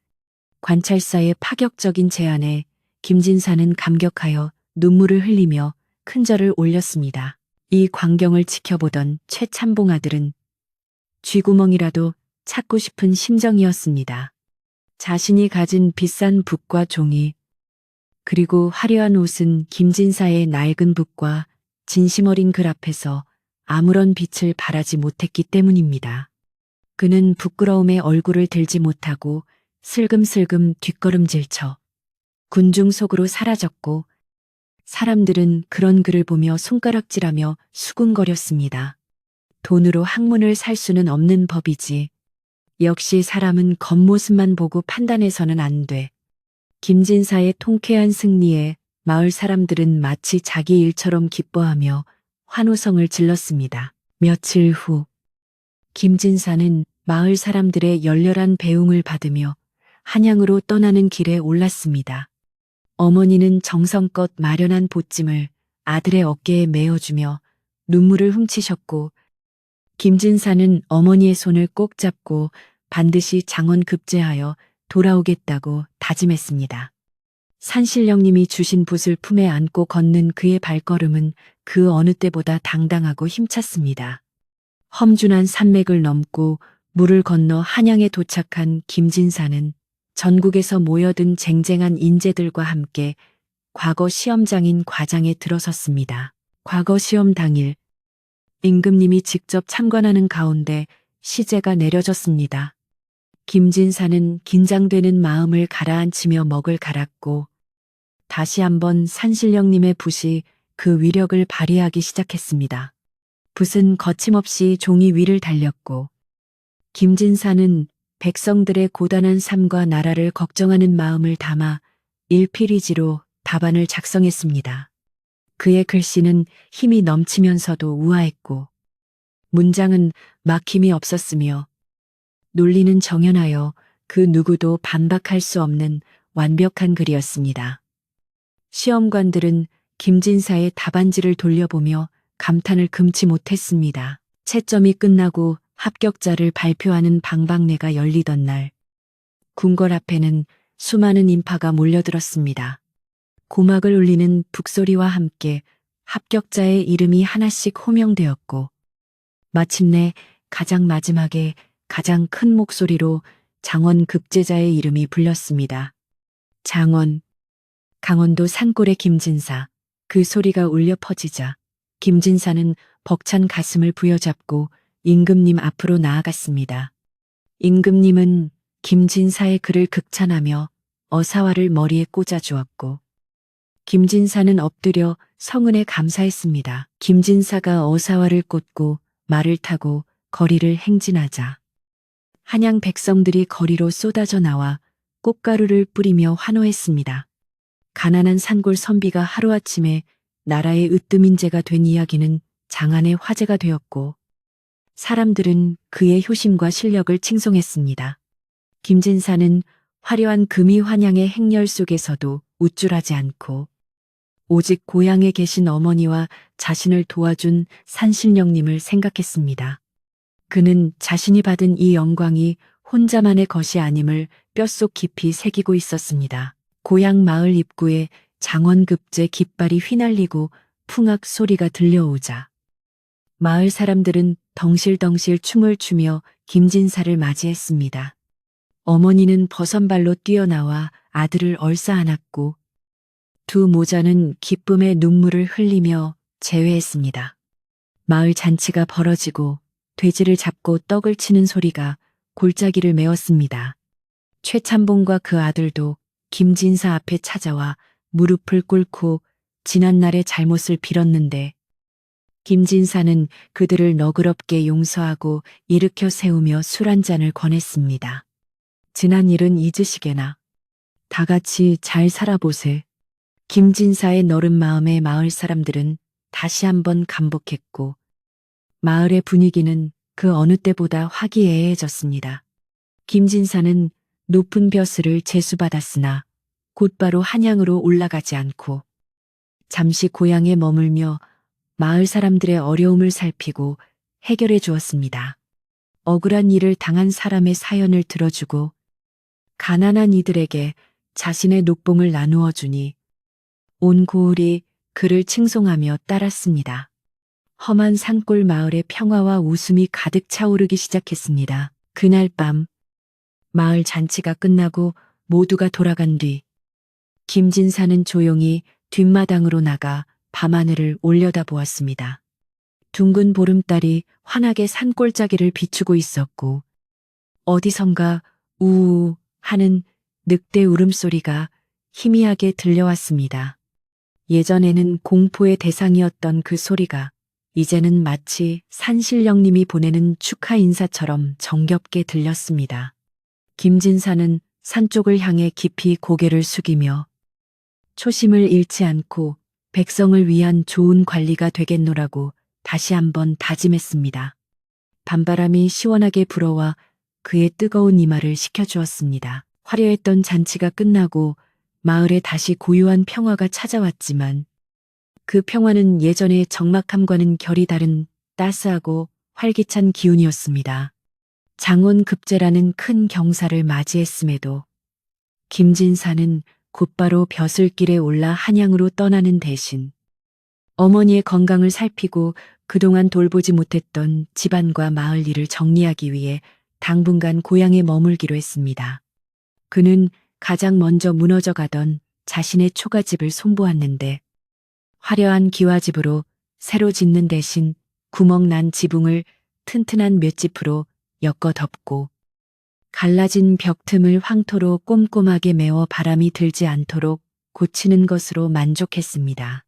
관찰사의 파격적인 제안에 김진사는 감격하여 눈물을 흘리며 큰절을 올렸습니다. 이 광경을 지켜보던 최참봉 아들은 쥐구멍이라도 찾고 싶은 심정이었습니다. 자신이 가진 비싼 붓과 종이, 그리고 화려한 옷은 김진사의 낡은 붓과 진심 어린 글 앞에서 아무런 빛을 발하지 못했기 때문입니다. 그는 부끄러움에 얼굴을 들지 못하고 슬금슬금 뒷걸음질쳐 군중 속으로 사라졌고, 사람들은 그런 그를 보며 손가락질하며 수군거렸습니다. 돈으로 학문을 살 수는 없는 법이지. 역시 사람은 겉모습만 보고 판단해서는 안 돼. 김진사의 통쾌한 승리에 마을 사람들은 마치 자기 일처럼 기뻐하며 환호성을 질렀습니다. 며칠 후, 김진사는 마을 사람들의 열렬한 배웅을 받으며 한양으로 떠나는 길에 올랐습니다. 어머니는 정성껏 마련한 보찜을 아들의 어깨에 메어주며 눈물을 훔치셨고, 김진사는 어머니의 손을 꼭 잡고 반드시 장원급제하여 돌아오겠다고 다짐했습니다. 산신령님이 주신 붓을 품에 안고 걷는 그의 발걸음은 그 어느 때보다 당당하고 힘찼습니다. 험준한 산맥을 넘고 물을 건너 한양에 도착한 김진사는 전국에서 모여든 쟁쟁한 인재들과 함께 과거 시험장인 과장에 들어섰습니다. 과거 시험 당일, 임금님이 직접 참관하는 가운데 시제가 내려졌습니다. 김진사는 긴장되는 마음을 가라앉히며 먹을 갈았고, 다시 한번 산신령님의 붓이 그 위력을 발휘하기 시작했습니다. 붓은 거침없이 종이 위를 달렸고, 김진사는 백성들의 고단한 삶과 나라를 걱정하는 마음을 담아 일필이지로 답안을 작성했습니다. 그의 글씨는 힘이 넘치면서도 우아했고, 문장은 막힘이 없었으며, 논리는 정연하여 그 누구도 반박할 수 없는 완벽한 글이었습니다. 시험관들은 김진사의 답안지를 돌려보며 감탄을 금치 못했습니다. 채점이 끝나고 합격자를 발표하는 방방례가 열리던 날, 궁궐 앞에는 수많은 인파가 몰려들었습니다. 고막을 울리는 북소리와 함께 합격자의 이름이 하나씩 호명되었고, 마침내 가장 마지막에 가장 큰 목소리로 장원 급제자의 이름이 불렸습니다. 장원, 강원도 산골의 김진사. 그 소리가 울려 퍼지자 김진사는 벅찬 가슴을 부여잡고 임금님 앞으로 나아갔습니다. 임금님은 김진사의 글을 극찬하며 어사화를 머리에 꽂아주었고, 김진사는 엎드려 성은에 감사했습니다. 김진사가 어사화를 꽂고 말을 타고 거리를 행진하자 한양 백성들이 거리로 쏟아져 나와 꽃가루를 뿌리며 환호했습니다. 가난한 산골 선비가 하루아침에 나라의 으뜸인재가 된 이야기는 장안의 화제가 되었고, 사람들은 그의 효심과 실력을 칭송했습니다. 김진사는 화려한 금이 환양의 행렬 속에서도 우쭐하지 않고 오직 고향에 계신 어머니와 자신을 도와준 산신령님을 생각했습니다. 그는 자신이 받은 이 영광이 혼자만의 것이 아님을 뼛속 깊이 새기고 있었습니다. 고향 마을 입구에 장원급제 깃발이 휘날리고 풍악 소리가 들려오자 마을 사람들은 덩실덩실 춤을 추며 김진사를 맞이했습니다. 어머니는 버선발로 뛰어나와 아들을 얼싸안았고, 두 모자는 기쁨의 눈물을 흘리며 제외했습니다. 마을 잔치가 벌어지고 돼지를 잡고 떡을 치는 소리가 골짜기를 메웠습니다. 최참봉과 그 아들도 김진사 앞에 찾아와 무릎을 꿇고 지난날의 잘못을 빌었는데, 김진사는 그들을 너그럽게 용서하고 일으켜 세우며 술 한 잔을 권했습니다. 지난 일은 잊으시게나 다 같이 잘 살아보세. 김진사의 너른 마음에 마을 사람들은 다시 한번 감복했고, 마을의 분위기는 그 어느 때보다 화기애애해졌습니다. 김진사는 높은 벼슬을 제수받았으나 곧바로 한양으로 올라가지 않고 잠시 고향에 머물며 마을 사람들의 어려움을 살피고 해결해 주었습니다. 억울한 일을 당한 사람의 사연을 들어주고 가난한 이들에게 자신의 녹봉을 나누어 주니 온 고을이 그를 칭송하며 따랐습니다. 험한 산골 마을의 평화와 웃음이 가득 차오르기 시작했습니다. 그날 밤 마을 잔치가 끝나고 모두가 돌아간 뒤 김진사는 조용히 뒷마당으로 나가 밤하늘을 올려다보았습니다. 둥근 보름달이 환하게 산골짜기를 비추고 있었고 어디선가 우우 하는 늑대 울음소리가 희미하게 들려왔습니다. 예전에는 공포의 대상이었던 그 소리가 이제는 마치 산신령님이 보내는 축하 인사처럼 정겹게 들렸습니다. 김진사는 산 쪽을 향해 깊이 고개를 숙이며 초심을 잃지 않고 백성을 위한 좋은 관리가 되겠노라고 다시 한번 다짐했습니다. 밤바람이 시원하게 불어와 그의 뜨거운 이마를 식혀주었습니다. 화려했던 잔치가 끝나고 마을에 다시 고요한 평화가 찾아왔지만 그 평화는 예전의 적막함과는 결이 다른 따스하고 활기찬 기운이었습니다. 장원급제라는 큰 경사를 맞이했음에도 김진사는 곧바로 벼슬길에 올라 한양으로 떠나는 대신 어머니의 건강을 살피고 그동안 돌보지 못했던 집안과 마을 일을 정리하기 위해 당분간 고향에 머물기로 했습니다. 그는 가장 먼저 무너져가던 자신의 초가집을 손보았는데 화려한 기와집으로 새로 짓는 대신 구멍난 지붕을 튼튼한 볏짚으로 엮어 덮고 갈라진 벽 틈을 황토로 꼼꼼하게 메워 바람이 들지 않도록 고치는 것으로 만족했습니다.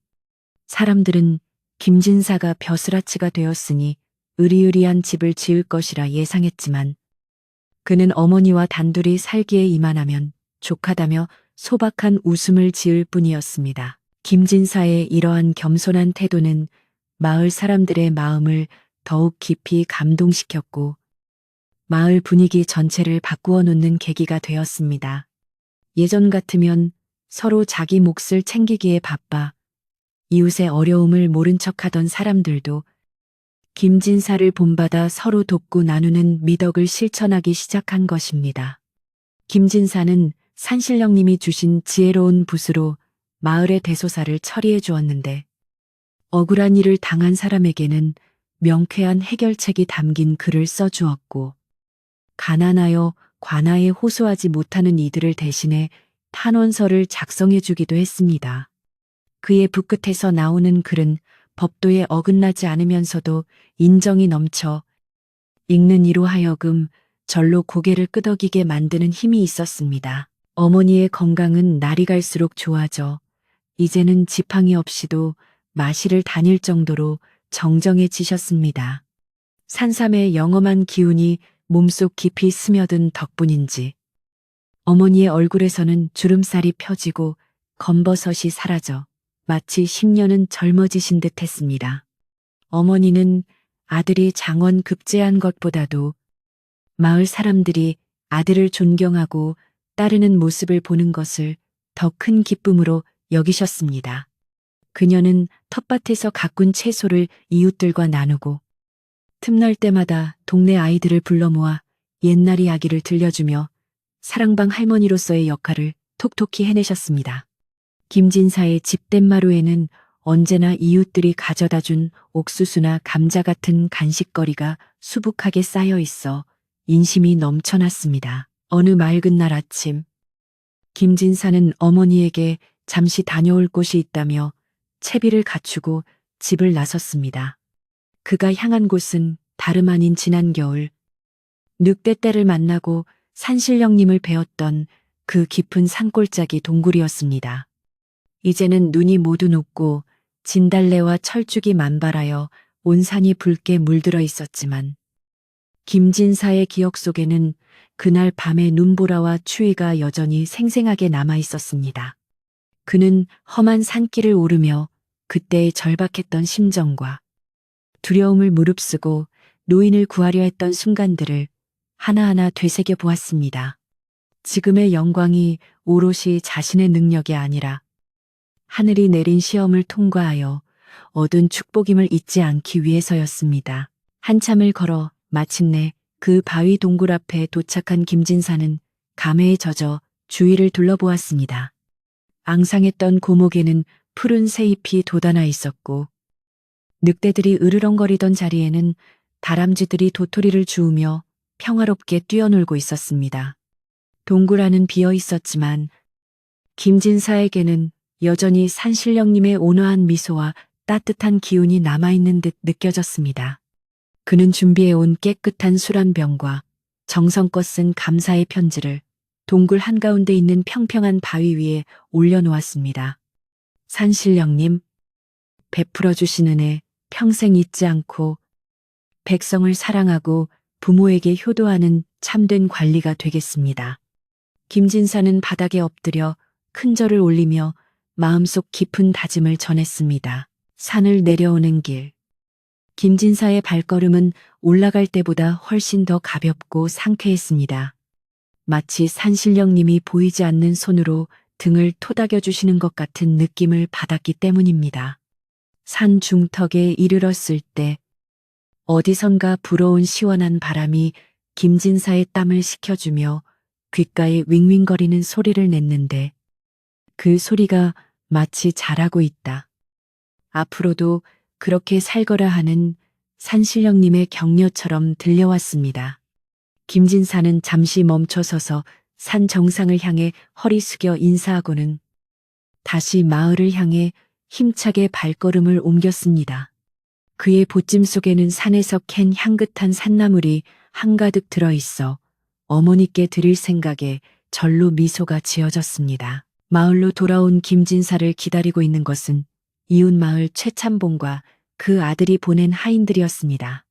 사람들은 김진사가 벼슬아치가 되었으니 으리으리한 집을 지을 것이라 예상했지만 그는 어머니와 단둘이 살기에 이만하면 족하다며 소박한 웃음을 지을 뿐이었습니다. 김진사의 이러한 겸손한 태도는 마을 사람들의 마음을 더욱 깊이 감동시켰고 마을 분위기 전체를 바꾸어 놓는 계기가 되었습니다. 예전 같으면 서로 자기 몫을 챙기기에 바빠 이웃의 어려움을 모른 척하던 사람들도 김진사를 본받아 서로 돕고 나누는 미덕을 실천하기 시작한 것입니다. 김진사는 산신령님이 주신 지혜로운 붓으로 마을의 대소사를 처리해 주었는데 억울한 일을 당한 사람에게는 명쾌한 해결책이 담긴 글을 써주었고 가난하여 관아에 호소하지 못하는 이들을 대신해 탄원서를 작성해 주기도 했습니다. 그의 붓끝에서 나오는 글은 법도에 어긋나지 않으면서도 인정이 넘쳐 읽는 이로 하여금 절로 고개를 끄덕이게 만드는 힘이 있었습니다. 어머니의 건강은 날이 갈수록 좋아져 이제는 지팡이 없이도 마실을 다닐 정도로 정정해지셨습니다. 산삼의 영험한 기운이 몸속 깊이 스며든 덕분인지 어머니의 얼굴에서는 주름살이 펴지고 검버섯이 사라져 마치 10년은 젊어지신 듯 했습니다. 어머니는 아들이 장원 급제한 것보다도 마을 사람들이 아들을 존경하고 따르는 모습을 보는 것을 더 큰 기쁨으로 여기셨습니다. 그녀는 텃밭에서 가꾼 채소를 이웃들과 나누고 틈날 때마다 동네 아이들을 불러 모아 옛날 이야기를 들려주며 사랑방 할머니로서의 역할을 톡톡히 해내셨습니다. 김진사의 집된 마루에는 언제나 이웃들이 가져다 준 옥수수나 감자 같은 간식거리가 수북하게 쌓여 있어 인심이 넘쳐났습니다. 어느 맑은 날 아침, 김진사는 어머니에게 잠시 다녀올 곳이 있다며 채비를 갖추고 집을 나섰습니다. 그가 향한 곳은 다름 아닌 지난 겨울 늑대떼를 만나고 산신령님을 배웠던 그 깊은 산골짜기 동굴이었습니다. 이제는 눈이 모두 녹고 진달래와 철쭉이 만발하여 온 산이 붉게 물들어 있었지만 김진사의 기억 속에는 그날 밤의 눈보라와 추위가 여전히 생생하게 남아 있었습니다. 그는 험한 산길을 오르며 그때의 절박했던 심정과 두려움을 무릅쓰고 노인을 구하려 했던 순간들을 하나하나 되새겨 보았습니다. 지금의 영광이 오롯이 자신의 능력이 아니라 하늘이 내린 시험을 통과하여 얻은 축복임을 잊지 않기 위해서였습니다. 한참을 걸어 마침내 그 바위 동굴 앞에 도착한 김진사는 감회에 젖어 주위를 둘러보았습니다. 앙상했던 고목에는 푸른 새잎이 돋아나 있었고 늑대들이 으르렁거리던 자리에는 다람쥐들이 도토리를 주우며 평화롭게 뛰어놀고 있었습니다. 동굴 안은 비어 있었지만 김진사에게는 여전히 산신령님의 온화한 미소와 따뜻한 기운이 남아있는 듯 느껴졌습니다. 그는 준비해온 깨끗한 술 한 병과 정성껏 쓴 감사의 편지를 동굴 한가운데 있는 평평한 바위 위에 올려놓았습니다. 산신령님, 베풀어 주신 은혜 평생 잊지 않고 백성을 사랑하고 부모에게 효도하는 참된 관리가 되겠습니다. 김진사는 바닥에 엎드려 큰 절을 올리며 마음속 깊은 다짐을 전했습니다. 산을 내려오는 길. 김진사의 발걸음은 올라갈 때보다 훨씬 더 가볍고 상쾌했습니다. 마치 산신령님이 보이지 않는 손으로 등을 토닥여 주시는 것 같은 느낌을 받았기 때문입니다. 산 중턱에 이르렀을 때 어디선가 불어온 시원한 바람이 김진사의 땀을 식혀주며 귓가에 윙윙거리는 소리를 냈는데 그 소리가 마치 잘하고 있다. 앞으로도 그렇게 살거라 하는 산신령님의 격려처럼 들려왔습니다. 김진사는 잠시 멈춰서서 산 정상을 향해 허리 숙여 인사하고는 다시 마을을 향해 힘차게 발걸음을 옮겼습니다. 그의 보찜 속에는 산에서 캔 향긋한 산나물이 한가득 들어있어 어머니께 드릴 생각에 절로 미소가 지어졌습니다. 마을로 돌아온 김진사를 기다리고 있는 것은 이웃 마을 최참봉과 그 아들이 보낸 하인들이었습니다.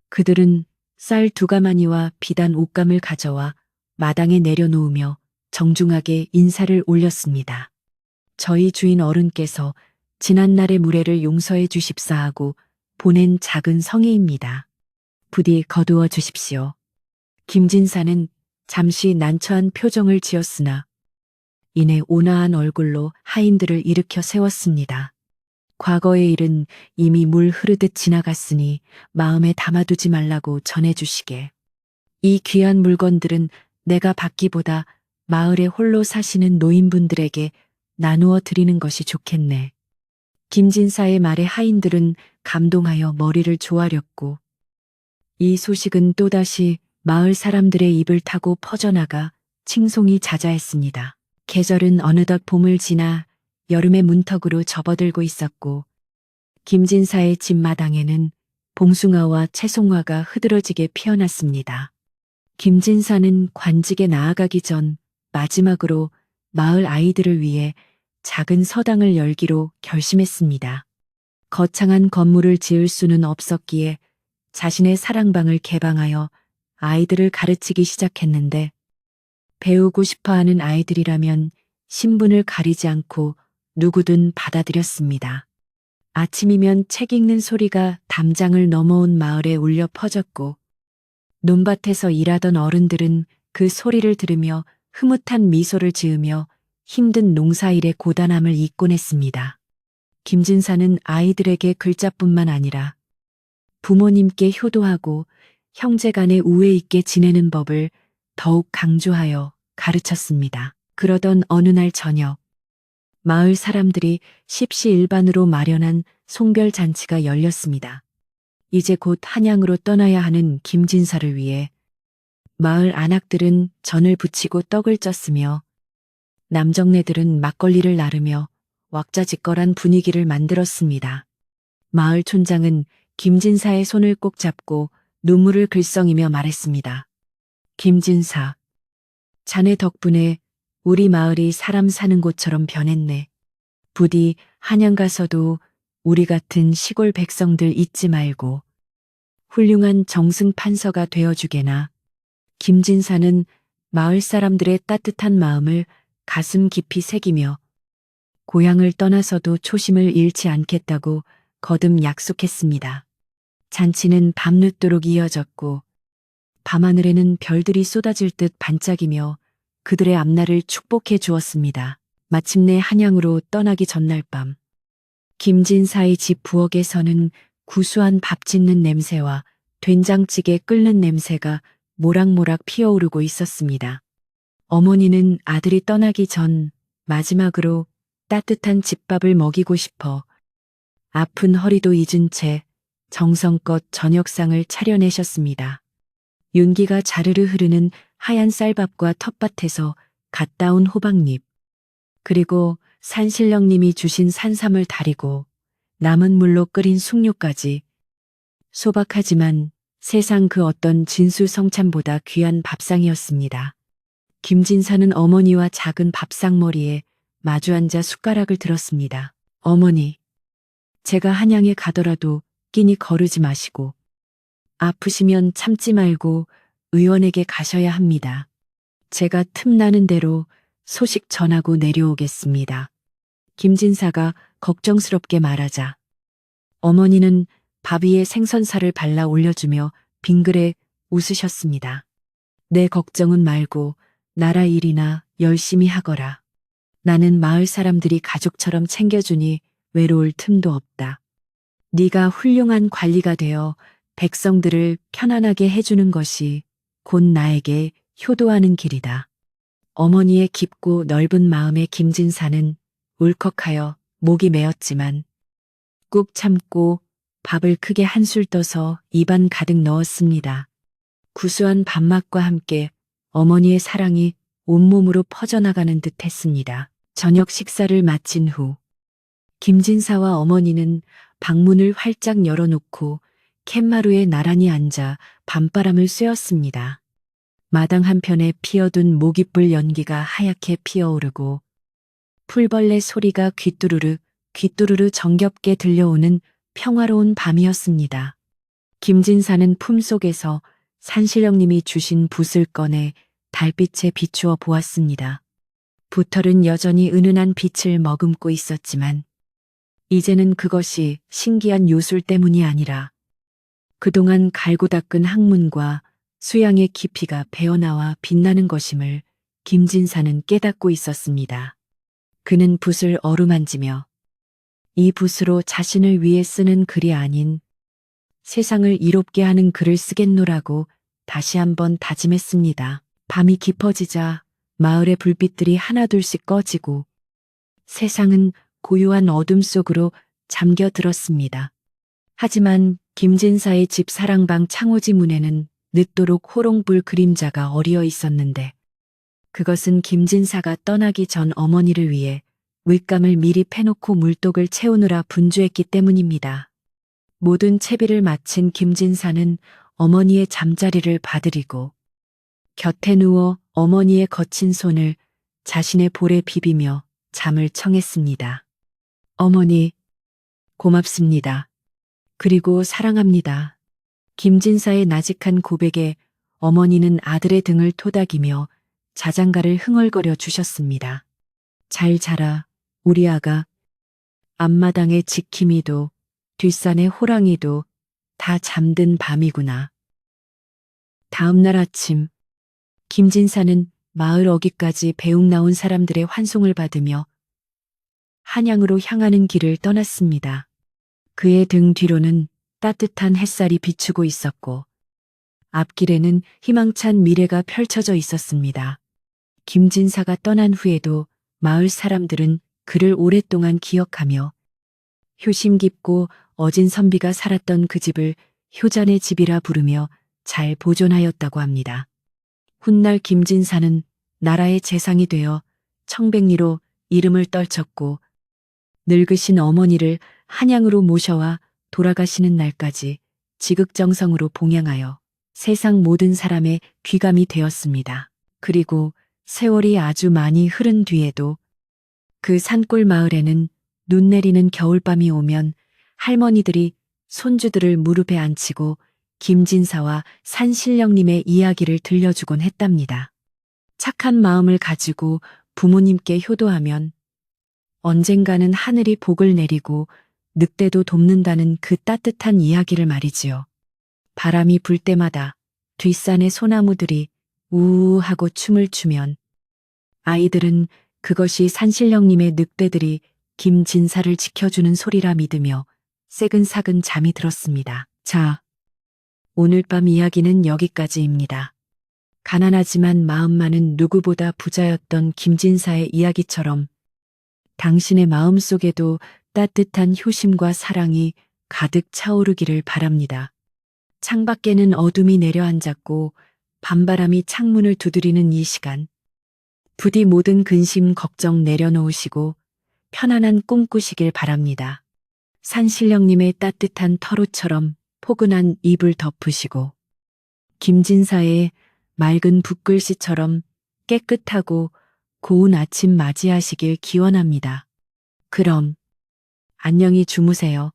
그들은 쌀 2가마니와 비단 옷감을 가져와 마당에 내려놓으며 정중하게 인사를 올렸습니다. 저희 주인 어른께서 지난날의 무례를 용서해 주십사 하고 보낸 작은 성의입니다. 부디 거두어 주십시오. 김진사는 잠시 난처한 표정을 지었으나 이내 온화한 얼굴로 하인들을 일으켜 세웠습니다. 과거의 일은 이미 물 흐르듯 지나갔으니 마음에 담아두지 말라고 전해주시게. 이 귀한 물건들은 내가 받기보다 마을에 홀로 사시는 노인분들에게 나누어 드리는 것이 좋겠네. 김진사의 말에 하인들은 감동하여 머리를 조아렸고 이 소식은 또다시 마을 사람들의 입을 타고 퍼져나가 칭송이 자자했습니다. 계절은 어느덧 봄을 지나 여름의 문턱으로 접어들고 있었고 김진사의 집 마당에는 봉숭아와 채송화가 흐드러지게 피어났습니다. 김진사는 관직에 나아가기 전 마지막으로 마을 아이들을 위해 작은 서당을 열기로 결심했습니다. 거창한 건물을 지을 수는 없었기에 자신의 사랑방을 개방하여 아이들을 가르치기 시작했는데 배우고 싶어하는 아이들이라면 신분을 가리지 않고 누구든 받아들였습니다. 아침이면 책 읽는 소리가 담장을 넘어온 마을에 울려 퍼졌고 논밭에서 일하던 어른들은 그 소리를 들으며 흐뭇한 미소를 지으며 힘든 농사일의 고단함을 잊곤 했습니다. 김진사는 아이들에게 글자뿐만 아니라 부모님께 효도하고 형제간에 우애 있게 지내는 법을 더욱 강조하여 가르쳤습니다. 그러던 어느 날 저녁, 마을 사람들이 십시일반으로 마련한 송별 잔치가 열렸습니다. 이제 곧 한양으로 떠나야 하는 김진사를 위해 마을 안악들은 전을 부치고 떡을 쪘으며 남정네들은 막걸리를 나르며 왁자지껄한 분위기를 만들었습니다. 마을 촌장은 김진사의 손을 꼭 잡고 눈물을 글썽이며 말했습니다. 김진사, 자네 덕분에 우리 마을이 사람 사는 곳처럼 변했네. 부디 한양 가서도 우리 같은 시골 백성들 잊지 말고 훌륭한 정승 판서가 되어주게나. 김진사는 마을 사람들의 따뜻한 마음을 가슴 깊이 새기며 고향을 떠나서도 초심을 잃지 않겠다고 거듭 약속했습니다. 잔치는 밤늦도록 이어졌고 밤하늘에는 별들이 쏟아질 듯 반짝이며 그들의 앞날을 축복해 주었습니다. 마침내 한양으로 떠나기 전날 밤, 김진사의 집 부엌에서는 구수한 밥 짓는 냄새와 된장찌개 끓는 냄새가 모락모락 피어오르고 있었습니다. 어머니는 아들이 떠나기 전 마지막으로 따뜻한 집밥을 먹이고 싶어 아픈 허리도 잊은 채 정성껏 저녁상을 차려내셨습니다. 윤기가 자르르 흐르는 하얀 쌀밥과 텃밭에서 갓 따온 호박잎, 그리고 산신령님이 주신 산삼을 다리고 남은 물로 끓인 숭늉까지 소박하지만 세상 그 어떤 진수성찬보다 귀한 밥상이었습니다. 김진사는 어머니와 작은 밥상머리에 마주 앉아 숟가락을 들었습니다. 어머니, 제가 한양에 가더라도 끼니 거르지 마시고 아프시면 참지 말고 의원에게 가셔야 합니다. 제가 틈나는 대로 소식 전하고 내려오겠습니다. 김진사가 걱정스럽게 말하자 어머니는 밥 위에 생선살을 발라 올려주며 빙그레 웃으셨습니다. 내 걱정은 말고 나라 일이나 열심히 하거라. 나는 마을 사람들이 가족처럼 챙겨주니 외로울 틈도 없다. 네가 훌륭한 관리가 되어 백성들을 편안하게 해주는 것이 곧 나에게 효도하는 길이다. 어머니의 깊고 넓은 마음에 김진사는 울컥하여 목이 메었지만 꾹 참고 밥을 크게 한술 떠서 입안 가득 넣었습니다. 구수한 밥맛과 함께 어머니의 사랑이 온몸으로 퍼져나가는 듯 했습니다. 저녁 식사를 마친 후 김진사와 어머니는 방문을 활짝 열어놓고 캔마루에 나란히 앉아 밤바람을 쐬었습니다. 마당 한편에 피어든 모깃불 연기가 하얗게 피어오르고 풀벌레 소리가 귀뚜루르 정겹게 들려오는 평화로운 밤이었습니다. 김진사는 품속에서 산신령님이 주신 붓을 꺼내 달빛에 비추어 보았습니다. 붓털은 여전히 은은한 빛을 머금고 있었지만 이제는 그것이 신기한 요술 때문이 아니라 그동안 갈고 닦은 학문과 수양의 깊이가 배어나와 빛나는 것임을 김진사는 깨닫고 있었습니다. 그는 붓을 어루만지며 이 붓으로 자신을 위해 쓰는 글이 아닌 세상을 이롭게 하는 글을 쓰겠노라고 다시 한번 다짐했습니다. 밤이 깊어지자 마을의 불빛들이 하나둘씩 꺼지고 세상은 고요한 어둠 속으로 잠겨들었습니다. 하지만 김진사의 집 사랑방 창호지 문에는 늦도록 호롱불 그림자가 어리어 있었는데 그것은 김진사가 떠나기 전 어머니를 위해 물감을 미리 패놓고 물독을 채우느라 분주했기 때문입니다. 모든 채비를 마친 김진사는 어머니의 잠자리를 봐드리고 곁에 누워 어머니의 거친 손을 자신의 볼에 비비며 잠을 청했습니다. 어머니, 고맙습니다. 그리고 사랑합니다. 김진사의 나직한 고백에 어머니는 아들의 등을 토닥이며 자장가를 흥얼거려 주셨습니다. 잘 자라, 우리 아가. 앞마당의 지킴이도 뒷산의 호랑이도 다 잠든 밤이구나. 다음 날 아침, 김진사는 마을 어귀까지 배웅 나온 사람들의 환송을 받으며 한양으로 향하는 길을 떠났습니다. 그의 등 뒤로는 따뜻한 햇살이 비추고 있었고 앞길에는 희망찬 미래가 펼쳐져 있었습니다. 김진사가 떠난 후에도 마을 사람들은 그를 오랫동안 기억하며 효심 깊고 어진 선비가 살았던 그 집을 효잔의 집이라 부르며 잘 보존하였다고 합니다. 훗날 김진사는 나라의 재상이 되어 청백리로 이름을 떨쳤고 늙으신 어머니를 한양으로 모셔와 돌아가시는 날까지 지극정성으로 봉양하여 세상 모든 사람의 귀감이 되었습니다. 그리고 세월이 아주 많이 흐른 뒤에도 그 산골 마을에는 눈 내리는 겨울밤이 오면 할머니들이 손주들을 무릎에 앉히고 김진사와 산신령님의 이야기를 들려주곤 했답니다. 착한 마음을 가지고 부모님께 효도하면 언젠가는 하늘이 복을 내리고 늑대도 돕는다는 그 따뜻한 이야기를 말이지요. 바람이 불 때마다 뒷산의 소나무들이 우우 하고 춤을 추면 아이들은 그것이 산신령님의 늑대들이 김진사를 지켜주는 소리라 믿으며 새근사근 잠이 들었습니다. 자, 오늘 밤 이야기는 여기까지입니다. 가난하지만 마음만은 누구보다 부자였던 김진사의 이야기처럼 당신의 마음속에도 따뜻한 효심과 사랑이 가득 차오르기를 바랍니다. 창밖에는 어둠이 내려앉았고 밤바람이 창문을 두드리는 이 시간. 부디 모든 근심 걱정 내려놓으시고 편안한 꿈 꾸시길 바랍니다. 산신령님의 따뜻한 터로처럼 포근한 입을 덮으시고 김진사의 맑은 붓글씨처럼 깨끗하고 고운 아침 맞이하시길 기원합니다. 그럼 안녕히 주무세요.